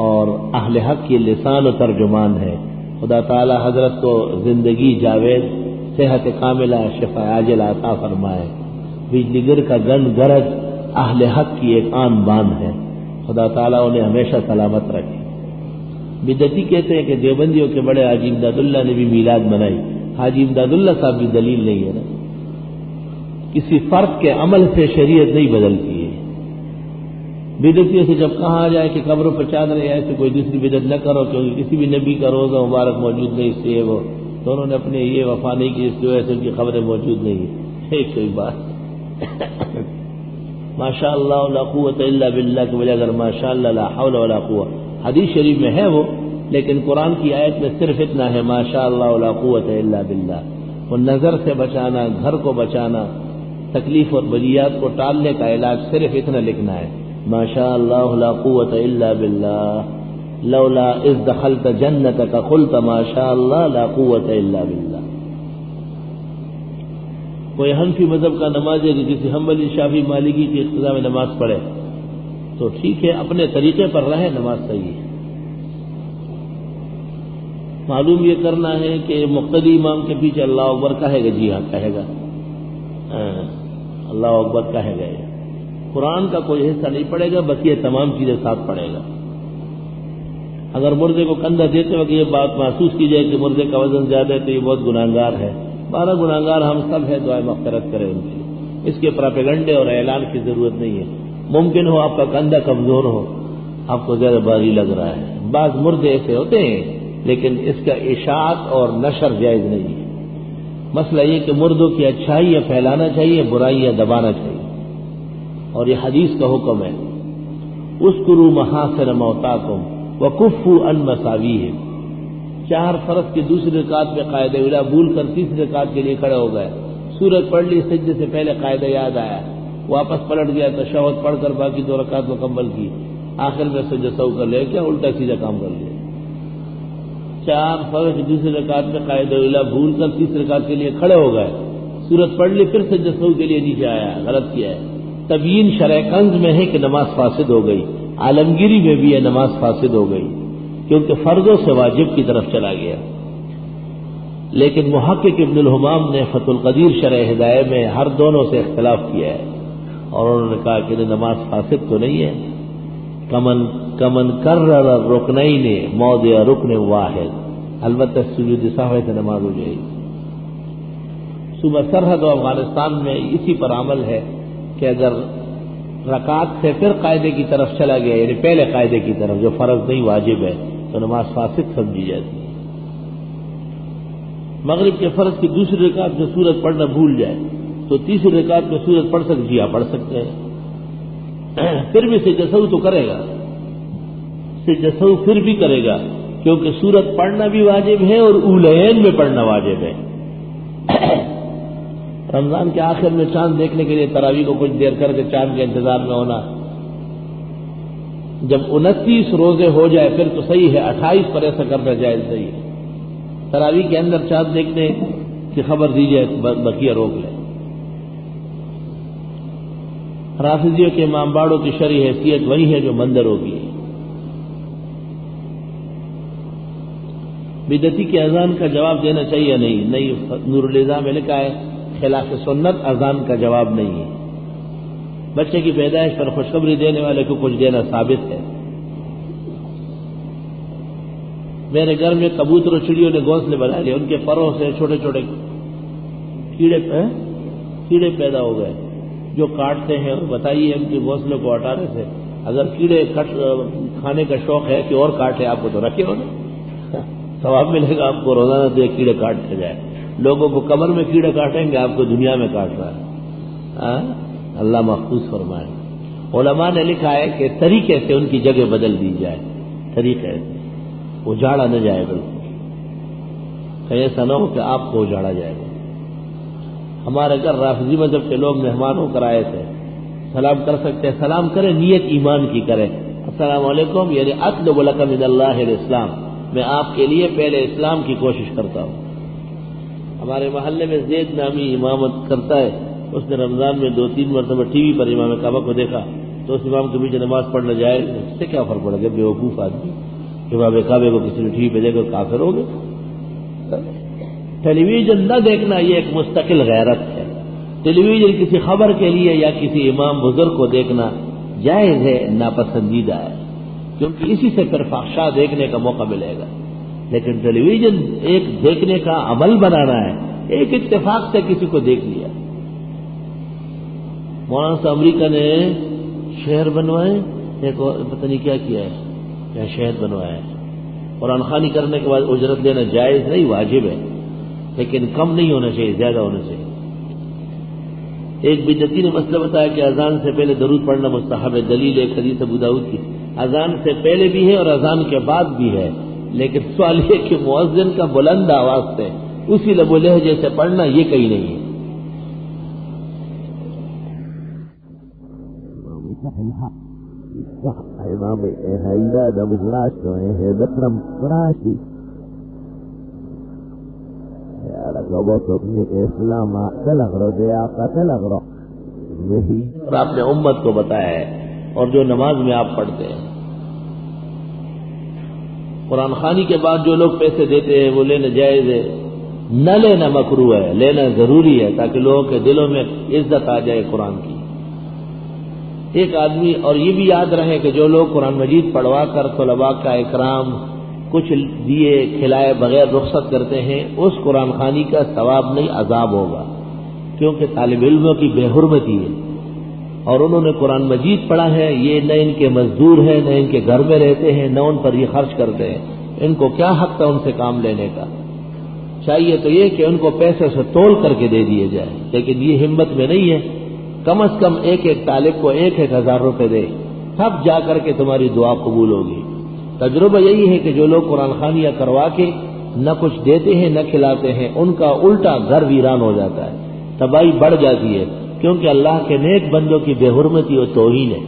اور اہل حق کے لسان و ترجمان ہے. خدا تعالی حضرت کو زندگی جاوید، صحت کاملہ، شفا عاجلہ عطا فرمائے۔ بجلی گر کا گن گرج اہل حق کی ایک آن بان ہے، خدا تعالیٰ انہیں ہمیشہ سلامت رکھے۔ بدعتی کہتے ہیں کہ دیوبندیوں کے بڑے حاجی امداد اللہ نے بھی میلاد منائی، حاجی امداد اللہ صاحب بھی دلیل نہیں ہے نا، کسی فرد کے عمل سے شریعت نہیں بدلتی ہے۔ بدعتیوں سے جب کہا جائے کہ قبروں پر چادریں ایسے کوئی دوسری بدعت نہ کرو کیونکہ کسی بھی نبی کا روزہ مبارک موجود نہیں، اس سے وہ تو انہوں نے اپنے یہ وفا نہیں کی، اس کی وجہ سے ان کی خبریں موجود نہیں ہیں، ایک کوئی بات ماشاء اللہ لا قوت الا باللہ کی وجہ اگر ماشاء اللہ لا حول ولا قوت، حدیث شریف میں ہے وہ، لیکن قرآن کی آیت میں صرف اتنا ہے ماشاء اللہ لا قوت الا باللہ۔ وہ نظر سے بچانا، گھر کو بچانا، تکلیف اور بلیات کو ٹالنے کا علاج صرف اتنا لکھنا ہے ماشاء اللہ لا قوت الا باللہ، لولا اذ دخلت جنتک قلت ماشاء اللہ لا قوت الا باللہ۔ کوئی حنفی مذہب کا نمازی کہ کسی حنبلی شافعی مالکی کی اقتداء میں نماز پڑھے تو ٹھیک ہے، اپنے طریقے پر رہے، نماز صحیح ہے۔ معلوم یہ کرنا ہے کہ مقتدی امام کے پیچھے اللہ اکبر کہے گا، جی ہاں کہے گا، اللہ اکبر کہے گا، قرآن کا کوئی حصہ نہیں پڑے گا، بس یہ تمام چیزیں ساتھ پڑے گا۔ اگر مردے کو کندھا دیتے وقت یہ بات محسوس کی جائے کہ مردے کا وزن زیادہ ہے تو یہ بہت گناہگار ہے، 12 گناہگار ہم سب ہیں، دعائے مغفرت کریں ان کی، اس کے پراپیگنڈے اور اعلان کی ضرورت نہیں ہے۔ ممکن ہو آپ کا کندھا کمزور ہو، آپ کو زیادہ بھاری لگ رہا ہے، بعض مردے ایسے ہوتے ہیں، لیکن اس کا اشاعت اور نشر جائز نہیں ہے۔ مسئلہ یہ کہ مردوں کی اچھائیاں پھیلانا چاہیے، برائیاں دبانا چاہیے، اور یہ حدیث کا حکم ہے، اذکروا محاسن موتاکم وکفوا عن مساویہم۔ 4 فرض کی دوسری رکعت میں قاعدہ اولیٰ بھول کر تیسری رکعت کے لیے کھڑے ہو گئے، سورت پڑھ لی، سجدے سے پہلے قاعدہ یاد آیا، واپس پلٹ گیا، تشہد پڑھ کر باقی 2 رکعت مکمل کی، آخر میں سجدہ سہو کر لیا، کیا الٹا سیدھا کام کر لیا۔ 4 فرض کی دوسری رکعت میں قاعدہ اولیٰ بھول کر تیسری رکعت کے لیے کھڑے ہو گئے، سورت پڑھ لی، پھر سجدہ سہو کے لیے نیچے آیا، غلط کیا ہے۔ تبیین شرح کنز میں ہے کہ نماز فاسد ہو گئی، عالمگیری میں بھی یہ نماز فاسد ہو گئی کیونکہ فرضوں سے واجب کی طرف چلا گیا۔ لیکن محقق ابن الحمام نے فتح القدیر شرح ہدایہ میں ہر دونوں سے اختلاف کیا ہے، اور انہوں نے کہا کہ نماز فاسد تو نہیں ہے، کمن کرر الرکنین موضع رکن واحد، البتہ سجود سہو سے نماز ہو جائے گی۔ صوبہ سرحد و افغانستان میں اسی پر عمل ہے کہ اگر رکعت سے پھر قاعدے کی طرف چلا گیا، یعنی پہلے قاعدے کی طرف جو فرض نہیں واجب ہے، تو نماز فاسد سمجھی جاتی ہے۔ مغرب کے فرض کی دوسری رکعت میں سورت پڑھنا بھول جائے تو تیسری رکعت میں سورت پڑھ سکتے، جی ہاں پڑھ سکتے ہیں، پھر بھی سجدہ سہو تو کرے گا، سجدہ سہو پھر بھی کرے گا کیونکہ سورت پڑھنا بھی واجب ہے اور اولین میں پڑھنا واجب ہے۔ رمضان کے آخر میں چاند دیکھنے کے لیے تراویح کو کچھ دیر کر کے چاند کے انتظار میں ہونا، جب 29 روزے ہو جائے پھر تو صحیح ہے، 28 پر ایسا کرنا جائز صحیح ہے۔ تراویح کے اندر چاند دیکھنے کی خبر دی جائے، بقیہ روک لے۔ رافضیوں کے امام باڑوں کی شرعی حیثیت وہی ہے جو مندر ہوگی۔ بدعتی کی اذان کا جواب دینا چاہیے یا نہیں؟ نور النظام میں لکھا ہے خلاف سنت اذان کا جواب نہیں ہے۔ بچے کی پیدائش پر خوشخبری دینے والے کو کچھ دینا ثابت ہے۔ میرے گھر میں کبوتر اور چڑیوں نے گھونسلے بنا لیے، ان کے پروں سے چھوٹے چھوٹے کیڑے پیدا ہو گئے جو کاٹتے ہیں، بتائیے ان کے گھونسلوں کو ہٹانے سے اگر کیڑے کھانے کا شوق ہے کہ اور کاٹے آپ کو تو رکھے ہو نا، ثواب ملے گا آپ کو روزانہ سے کیڑے کاٹتے جائے۔ لوگوں کو کمر میں کیڑے کاٹیں گے، آپ کو دنیا میں کاٹ رہا ہے۔ اللہ محفوظ فرمائے۔ علماء نے لکھا ہے کہ طریقے سے ان کی جگہ بدل دی جائے، طریقے سے اجاڑا نہ جائے، بالکل کہیں ایسا نہ ہو کہ آپ کو اجاڑا جائے گا۔ ہمارے گھر رافضی مذہب کے لوگ مہمان ہو کر آئے تھے، سلام کر سکتے ہیں، سلام کریں، نیت ایمان کی کریں، السلام علیکم، یعنی اطلب لک من اللہ الاسلام، میں آپ کے لیے پہلے اسلام کی کوشش کرتا ہوں۔ ہمارے محلے میں زید نامی امامت کرتا ہے، اس نے رمضان میں 2-3 مرتبہ ٹی وی پر امام کعبہ کو دیکھا تو اس امام کے پیچھے نماز پڑھنا جائے، اس سے کیا فرق پڑے گا؟ بیوقوف آدمی، امام کعبے کو کسی نے ٹی وی پہ دیکھا کافر ہو گئے۔ ٹیلی ویژن نہ دیکھنا یہ ایک مستقل غیرت ہے. ٹیلی ویژن کسی خبر کے لیے یا کسی امام بزرگ کو دیکھنا جائز ہے، ناپسندیدہ ہے، کیونکہ اسی سے پھر فحشا دیکھنے کا موقع ملے گا. لیکن ٹیلی ویژن ایک دیکھنے کا عمل بنانا ہے، ایک اتفاق سے کسی کو دیکھ لیا. مولانا صاحب امریکہ نے شہر بنوائے، ایک پتہ نہیں کیا کیا ہے، کیا شہر بنوایا ہے. قرآن خوانی کرنے کے بعد اجرت لینا جائز نہیں، واجب ہے، لیکن کم نہیں ہونا چاہیے، زیادہ ہونا چاہیے. ایک بدعتی نے مسئلہ بتایا کہ اذان سے پہلے درود پڑھنا مستحب ہے. دلیل ایک حدیث ابو داؤد کی، اذان سے پہلے بھی ہے اور اذان کے بعد بھی ہے، لیکن سوال یہ کہ مؤذن کا بلند آواز سے اسی لب و لہجے سے پڑھنا یہ کہیں نہیں ہے. امام حیدر ابوالعلاء ہے بکرم قراشی اسلام تلغرو دیا کا تلغرو یہی اور آپ نے امت کو بتایا ہے. اور جو نماز میں آپ پڑھتے ہیں قرآن خوانی کے بعد جو لوگ پیسے دیتے ہیں وہ لینا جائز ہے، نہ لینا مکروہ ہے، لینا ضروری ہے تاکہ لوگوں کے دلوں میں عزت آ جائے قرآن کی. ایک آدمی اور یہ بھی یاد رہے کہ جو لوگ قرآن مجید پڑھوا کر طلباء کا اکرام کچھ دیے کھلائے بغیر رخصت کرتے ہیں، اس قرآن خوانی کا ثواب نہیں عذاب ہوگا، کیونکہ طالب علموں کی بے حرمتی ہے اور انہوں نے قرآن مجید پڑھا ہے. یہ نہ ان کے مزدور ہیں، نہ ان کے گھر میں رہتے ہیں، نہ ان پر یہ خرچ کرتے ہیں. ان کو کیا حق تھا ان سے کام لینے کا؟ چاہیے تو یہ کہ ان کو پیسے سے تول کر کے دے دیے جائے، لیکن یہ ہمت میں نہیں ہے. کم از کم ایک ایک طالب کو 1,000 روپے دے، تب جا کر کے تمہاری دعا قبول ہوگی. تجربہ یہی ہے کہ جو لوگ قرآن خوانیاں کروا کے نہ کچھ دیتے ہیں نہ کھلاتے ہیں، ان کا الٹا گھر ویران ہو جاتا ہے، تباہی بڑھ جاتی ہے، کیونکہ اللہ کے نیک بندوں کی بے حرمتی اور توہین ہے.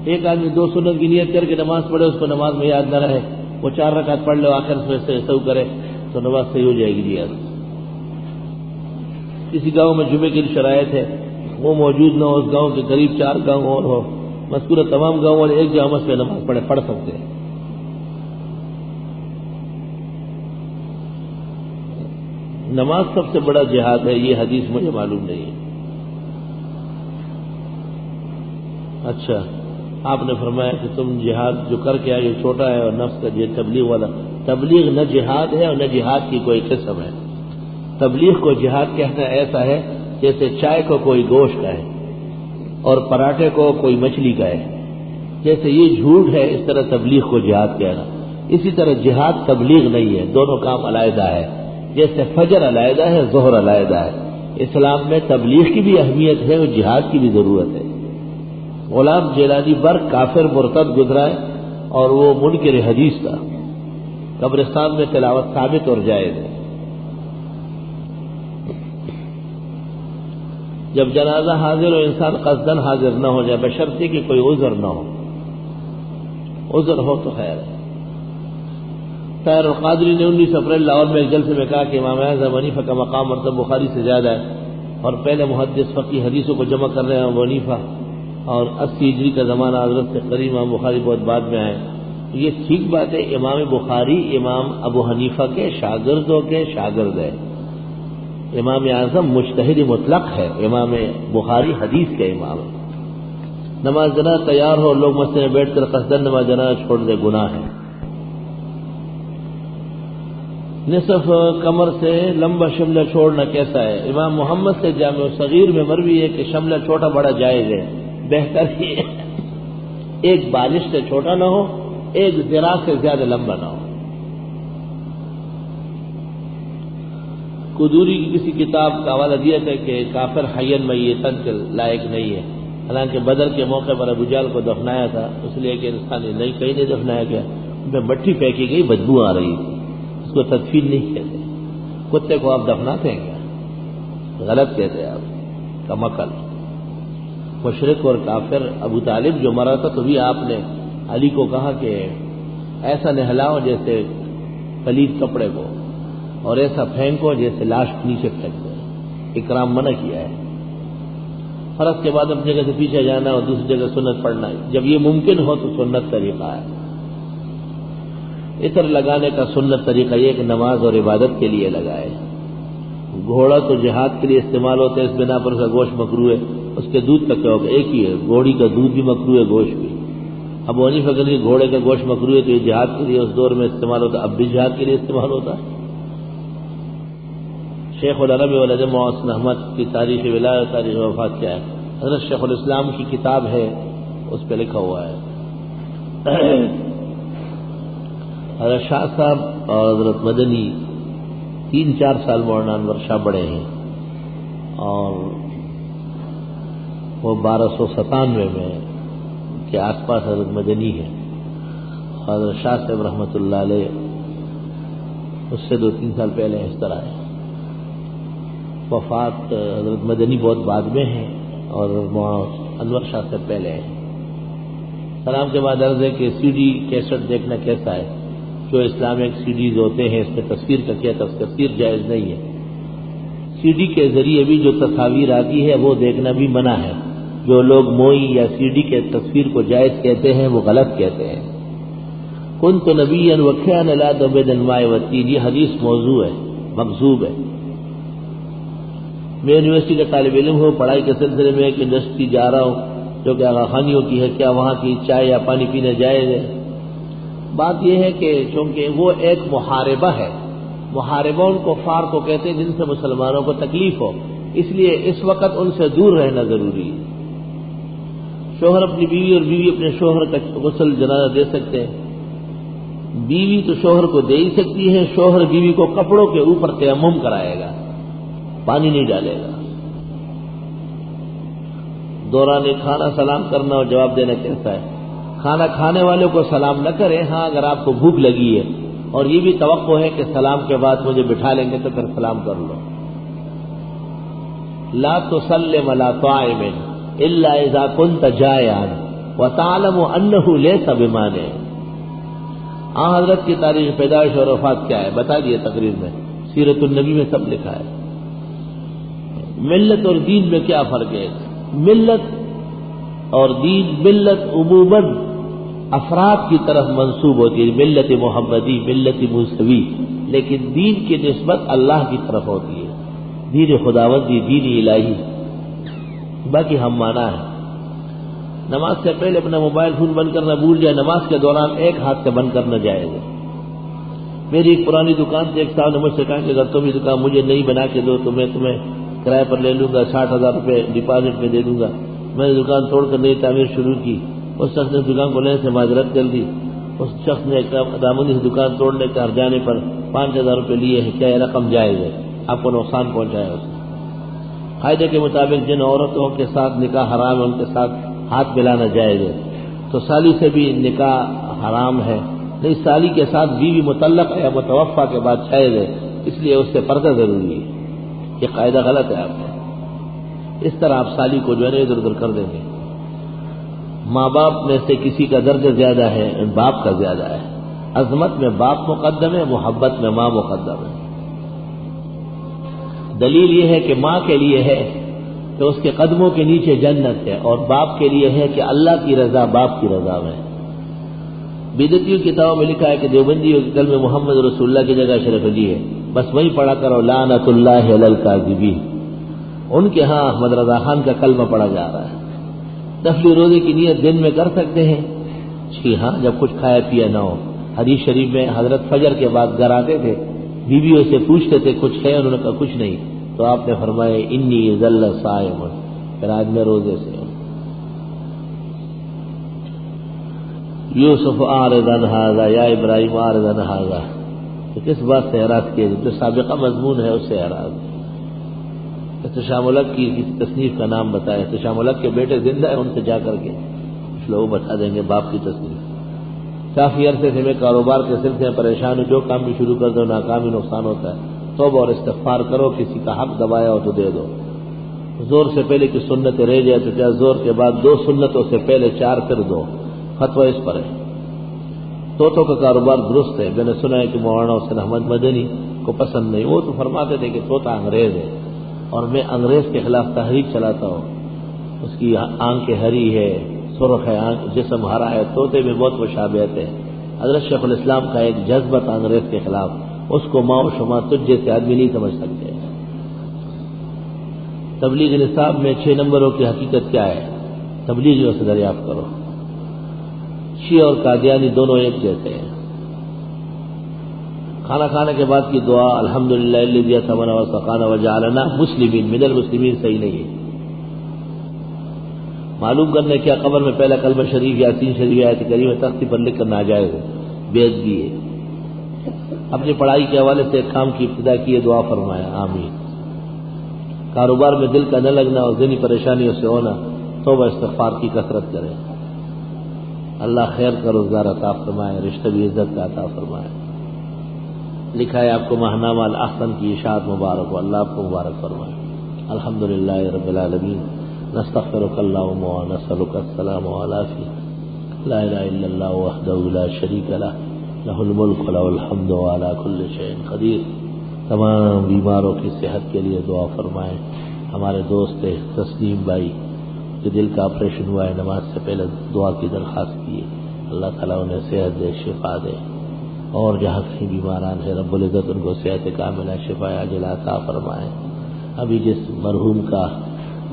ایک آدمی 2 سنت کی نیت کر کے نماز پڑھے، اس کو نماز میں یاد نہ رہے، وہ 4 رکعت پڑھ لے، آخر سے سو کرے تو نماز صحیح ہو جائے گی. جی کسی گاؤں میں جمعے کی شرائط ہے، وہ موجود نہ ہو، اس گاؤں کے قریب 4 گاؤں اور ہو، مذکورہ تمام گاؤں والے ایک جامع سے نماز پڑھ سکتے ہیں. نماز سب سے بڑا جہاد ہے، یہ حدیث مجھے معلوم نہیں ہے. اچھا، آپ نے فرمایا کہ تم جہاد جو کر کے آئے چھوٹا ہے اور نفس کا یہ تبلیغ والا. تبلیغ نہ جہاد ہے اور نہ جہاد کی کوئی قسم ہے. تبلیغ کو جہاد کہنا ایسا ہے جیسے چائے کو کوئی گوشت کا ہے اور پراٹھے کو کوئی مچھلی کا ہے. جیسے یہ جھوٹ ہے اس طرح تبلیغ کو جہاد کہنا. اسی طرح جہاد تبلیغ نہیں ہے، دونوں کام علیحدہ ہے. جیسے فجر علیحدہ ہے، ظہر علیحدہ ہے. اسلام میں تبلیغ کی بھی اہمیت ہے اور جہاد کی بھی ضرورت ہے. غلام جیلانی برق کافر مرتد گزرا ہے اور وہ منکر حدیث تھا. قبرستان میں تلاوت ثابت اور جائز ہے. جب جنازہ حاضر ہو انسان قصدن حاضر نہ ہو جائے بشرطے کہ کوئی عذر نہ ہو. عذر ہو تو خیر ہے. طاہر القادری نے 19 اپریل لاہور میں ایک جلسے میں کہا کہ امام اعظم حنیفہ کا مقام مرتبہ بخاری سے زیادہ ہے اور پہلے محدث فقی حدیثوں کو جمع کر رہے ہیں ابو حنیفہ، اور 80 ہجری کا زمانہ حضرت سے قریب امام بخاری بہت بعد میں آئے. یہ ٹھیک بات ہے، امام بخاری امام ابو حنیفہ کے شاگردوں کے شاگرد ہے. امام اعظم مجتہد مطلق ہے، امام بخاری حدیث کے امام ہے. نماز جنازہ تیار ہو، لوگ مسجد میں بیٹھ کر قصدن نماز جنازہ چھوڑ دے، گناہ ہے. نصف کمر سے لمبا شملہ چھوڑنا کیسا ہے؟ امام محمد سے جامع صغیر میں مروی ہے کہ شملہ چھوٹا بڑا جائز ہے. بہتر ہی ایک بالش سے چھوٹا نہ ہو، ایک ذرا سے زیادہ لمبا نہ ہو. قدوری کی کسی کتاب کا حوالہ دیا تھا کہ کافر حین میتن کے لائق نہیں ہے، حالانکہ بدر کے موقع پر ابو جہل کو دفنایا تھا، اس لیے کہ انسان نہیں کہیں نہیں دفنایا گیا، ان پہ مٹی پھینکی گئی، بدبو آ رہی تھی، اس کو تدفین نہیں کہتے. کتے کو آپ دفناتے ہیں کیا؟ غلط کہتے ہیں آپ، کمعقل. مشرک اور کافر ابو طالب جو مرا تھا تو بھی آپ نے علی کو کہا کہ ایسا نہلاؤ جیسے پلید کپڑے کو، اور ایسا پھینکو جیسے لاش نیچے پھینک دے. اکرام منع کیا ہے. فرض کے بعد اپنی جگہ سے پیچھے جانا اور دوسری جگہ سنت پڑھنا ہے. جب یہ ممکن ہو تو سنت طریقہ ہے. عطر لگانے کا سنت طریقہ یہ کہ نماز اور عبادت کے لیے لگائے. گھوڑا تو جہاد کے لیے استعمال ہوتا ہے، اس بنا پر اس کا گوشت مکروہ ہے. اس کے دودھ کا کیا ہوگا؟ ایک ہی ہے، گھوڑی کا دودھ بھی مکروہ ہے، گوشت بھی. اب وہ نہیں فکر کہ گھوڑے کا گوشت مکروہ ہے تو یہ جہاد کے لیے اس دور میں استعمال ہوتا، اب بھی جہاد کے لیے استعمال ہوتا. شیخ العرب والعجم محسن احمد کی تاریخ ولایت تاریخ وفات کیا ہے؟ حضرت شیخ الاسلام کی کتاب ہے، اس پہ لکھا ہوا ہے. حضرت شاہ صاحب اور حضرت مدنی 3-4 سال مولانا انور شاہ بڑے ہیں، اور وہ 1297 میں کے آس پاس حضرت مدنی ہے. حضرت شاہ صاحب رحمۃ اللہ علیہ اس سے 2-3 سال پہلے اس طرح ہے. وفات حضرت مدنی بہت بعد میں ہے اور انور شاہ سے پہلے ہے. سلام کے بعد عرض ہے کہ سی ڈی کیسٹ دیکھنا کیسا ہے؟ جو اسلامک سی ڈیز ہوتے ہیں اس میں تصویر کا کیا تصویر جائز نہیں ہے. سی ڈی کے ذریعے بھی جو تصاویر آتی ہے وہ دیکھنا بھی منع ہے. جو لوگ موئی یا سی ڈی کے تصویر کو جائز کہتے ہیں وہ غلط کہتے ہیں. کنت نبیا وکان لا تبد الماء والتین، یہ حدیث موضوع ہے، مکذوب ہے. میں یونیورسٹی کا طالب علم ہوں، پڑھائی کے سلسلے میں ایک یونیورسٹی جا رہا ہوں جو کہ آغا خانیوں کی ہے، کیا وہاں کی چائے یا پانی پینا جائز ہے؟ بات یہ ہے کہ چونکہ وہ ایک محاربہ ہے، محاربہ ان کفار کو کہتے ہیں جن سے مسلمانوں کو تکلیف ہو، اس لیے اس وقت ان سے دور رہنا ضروری ہے. شوہر اپنی بیوی اور بیوی اپنے شوہر کا غسل جنازہ دے سکتے ہیں. بیوی تو شوہر کو دے ہی سکتی ہے، شوہر بیوی کو کپڑوں کے اوپر تیمم کرائے گا، پانی نہیں ڈالے گا. دوران کھانا سلام کرنا اور جواب دینا کیسا ہے؟ کھانا کھانے والے کو سلام نہ کریں، ہاں اگر آپ کو بھوک لگی ہے اور یہ بھی توقع ہے کہ سلام کے بعد مجھے بٹھا لیں گے تو پھر سلام کر لو. لا تسلم على طاعم الا اذا كنت جائعا وتعلم انه ليس بمانع. حضرت کی تاریخ پیدائش اور وفات کیا ہے بتا دیے تقریر میں، سیرت النبی میں سب لکھا ہے. ملت اور دین میں کیا فرق ہے؟ ملت اور دین، ملت عموماً افراد کی طرف منسوب ہوتی ہے، ملت محمدی، ملت موسوی، لیکن دین کی نسبت اللہ کی طرف ہوتی ہے، دین خداوندی، دین الہی. باقی ہم مانا ہے. نماز سے پہلے اپنا موبائل فون بند کرنا بھول جائے، نماز کے دوران ایک ہاتھ سے بند کرنا جائز ہے. میری ایک پرانی دکان سے ایک صاحب نے مجھ سے کہا کہ اگر تم یہ دکان مجھے نہیں بنا کے دو تو میں تمہیں کرائے پر لے لوں گا، 60,000 روپے ڈپازٹ میں دے دوں گا. میں نے دکان توڑ کر نئی تعمیر شروع کی. اس شخص نے دکان کو لینے سے معذرت کر دی. اس شخص نے دامنی سے دکان توڑنے کا جانے پر 5,000 روپے لیے ہیں. کیا یہ رقم جائز ہے؟ آپ کو نقصان پہنچایا اس نے. قاعدے کے مطابق جن عورتوں کے ساتھ نکاح حرام ہے ان کے ساتھ ہاتھ ملانا جائز ہے، تو سالی سے بھی نکاح حرام ہے. نہیں، سالی کے ساتھ بیوی مطلق یا متوفا کے بعد جائز ہے، اس لیے اس سے پردہ ضروری ہے. یہ قاعدہ غلط ہے آپ کا. اس طرح آپ سالی کو جو ہے نا ادھر ادھر کر دیں گے. ماں باپ میں سے کسی کا درجہ زیادہ ہے، باپ کا زیادہ ہے. عظمت میں باپ مقدم ہے، محبت میں ماں مقدم ہے. دلیل یہ ہے کہ ماں کے لیے ہے کہ اس کے قدموں کے نیچے جنت ہے، اور باپ کے لیے ہے کہ اللہ کی رضا باپ کی رضا میں. بدعتیوں کی کتابوں میں لکھا ہے کہ دیوبندیوں کے کلمے محمد رسول اللہ کی جگہ اشرف علی ہے، بس وہی پڑھا کرو لعنت اللہ علی الکاذبین. ان کے ہاں احمد رضا خان کا کلمہ پڑھا جا رہا ہے. نفلی روزے کی نیت دن میں کر سکتے ہیں؟ جی ہاں، جب کچھ کھایا پیا نہ ہو. حدیث شریف میں حضرت فجر کے بعد گھر آتے تھے، بیویوں سے پوچھتے تھے کچھ ہے؟ انہوں نے کہا کچھ نہیں. تو آپ نے فرمایا انی ظل صائم، پھر آج میں روزے سے ہوں. یوسف اعرض عن ھذا یا ابراہیم اعرض عن ھذا، تو کس بات سے اعراض کیا؟ جو سابقہ مضمون ہے اس سے اعراض. احتشام الحق کی کسی تصنیف کا نام بتائے. احتشام الحق کے بیٹے زندہ ہیں، ان سے جا کر کے کچھ لوگ بتا دیں گے باپ کی تصنیف. کافی عرصے سے میں کاروبار کے سلسلے میں پریشان ہوں، جو کام بھی شروع کر دو ناکامی نقصان ہوتا ہے. توبہ اور استغفار کرو، کسی کا حق دبایا ہو تو دے دو. زور سے پہلے کی سنتیں رہ جائے تو کیا زور کے بعد 2 سنتوں سے پہلے 4 پھر 2. فتویٰ اس پر ہے. طوطوں کا کاروبار درست ہے. میں نے سنا ہے کہ مولانا حسین احمد مدنی کو پسند نہیں. وہ تو فرماتے تھے کہ طوطا انگریز ہے، اور میں انگریز کے خلاف تحریک چلاتا ہوں. اس کی آنکھیں ہری ہے، سرخ ہے، جسم ہرا ہے. طوطے میں بہت مشابہت ہے. حضرت شیخ الاسلام کا ایک جذبہ تھا انگریز کے خلاف، اس کو ماں و شما تجھ جیسے آدمی نہیں سمجھ سکتے۔ تبلیغ نصاب میں 6 نمبروں کی حقیقت کیا ہے؟ تبلیغیوں سے دریافت کرو۔ شیعہ اور قادیانی دونوں ایک جیسے ہیں۔ کھانا کھانے کے بعد کی دعا الحمدللہ الذی اطعمنا وسقانا وجعلنا مسلمین من المسلمین صحیح نہیں ہے۔ معلوم کرنے کیا قبر میں پہلا کلمہ شریف یاسین شریف آیت کریمہ تختی پر لکھ کر ناجائز ہے، بے ادبی ہے۔ اپنی پڑھائی کے حوالے سے ایک کام کی ابتدا کی ہے، دعا فرمایا آمین۔ کاروبار میں دل کا نہ لگنا اور ذہنی پریشانیوں سے ہونا، توبہ استغفار کی کثرت کریں۔ اللہ خیر کا روزگار عطا فرمائے، رشتہ بھی عزت کا عطا فرمائے۔ لکھا ہے آپ کو ماہنامہ الاحسن کی اشاعت مبارک ہو، اللہ آپ کو مبارک فرمائے۔ الحمدللہ رب العالمین، نستغفرک اللہم ونسألک السلام والعافیہ، لا الہ الا اللہ وحدہ لا شریک لہ، لہ الملک ولہ الحمد وعلی کل شیء قدیر۔ تمام بیماروں کی صحت کے لیے دعا فرمائیں۔ ہمارے دوست تسلیم بھائی جو دل کا آپریشن ہوا ہے، نماز سے پہلے دعا کی درخواست کی، اللہ تعالیٰ انہیں صحت دے، شفا دے، اور جہاں کہیں بیماران ہے رب العزت ان کو صحت کاملہ شفا عاجلہ عطا فرمائے۔ ابھی جس مرحوم کا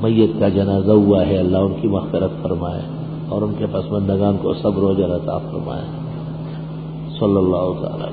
میت کا جنازہ ہوا ہے، اللہ ان کی مغفرت فرمائے اور ان کے پسماندگان کو صبر و اجر عطا فرمائے۔ صلی اللہ تعالی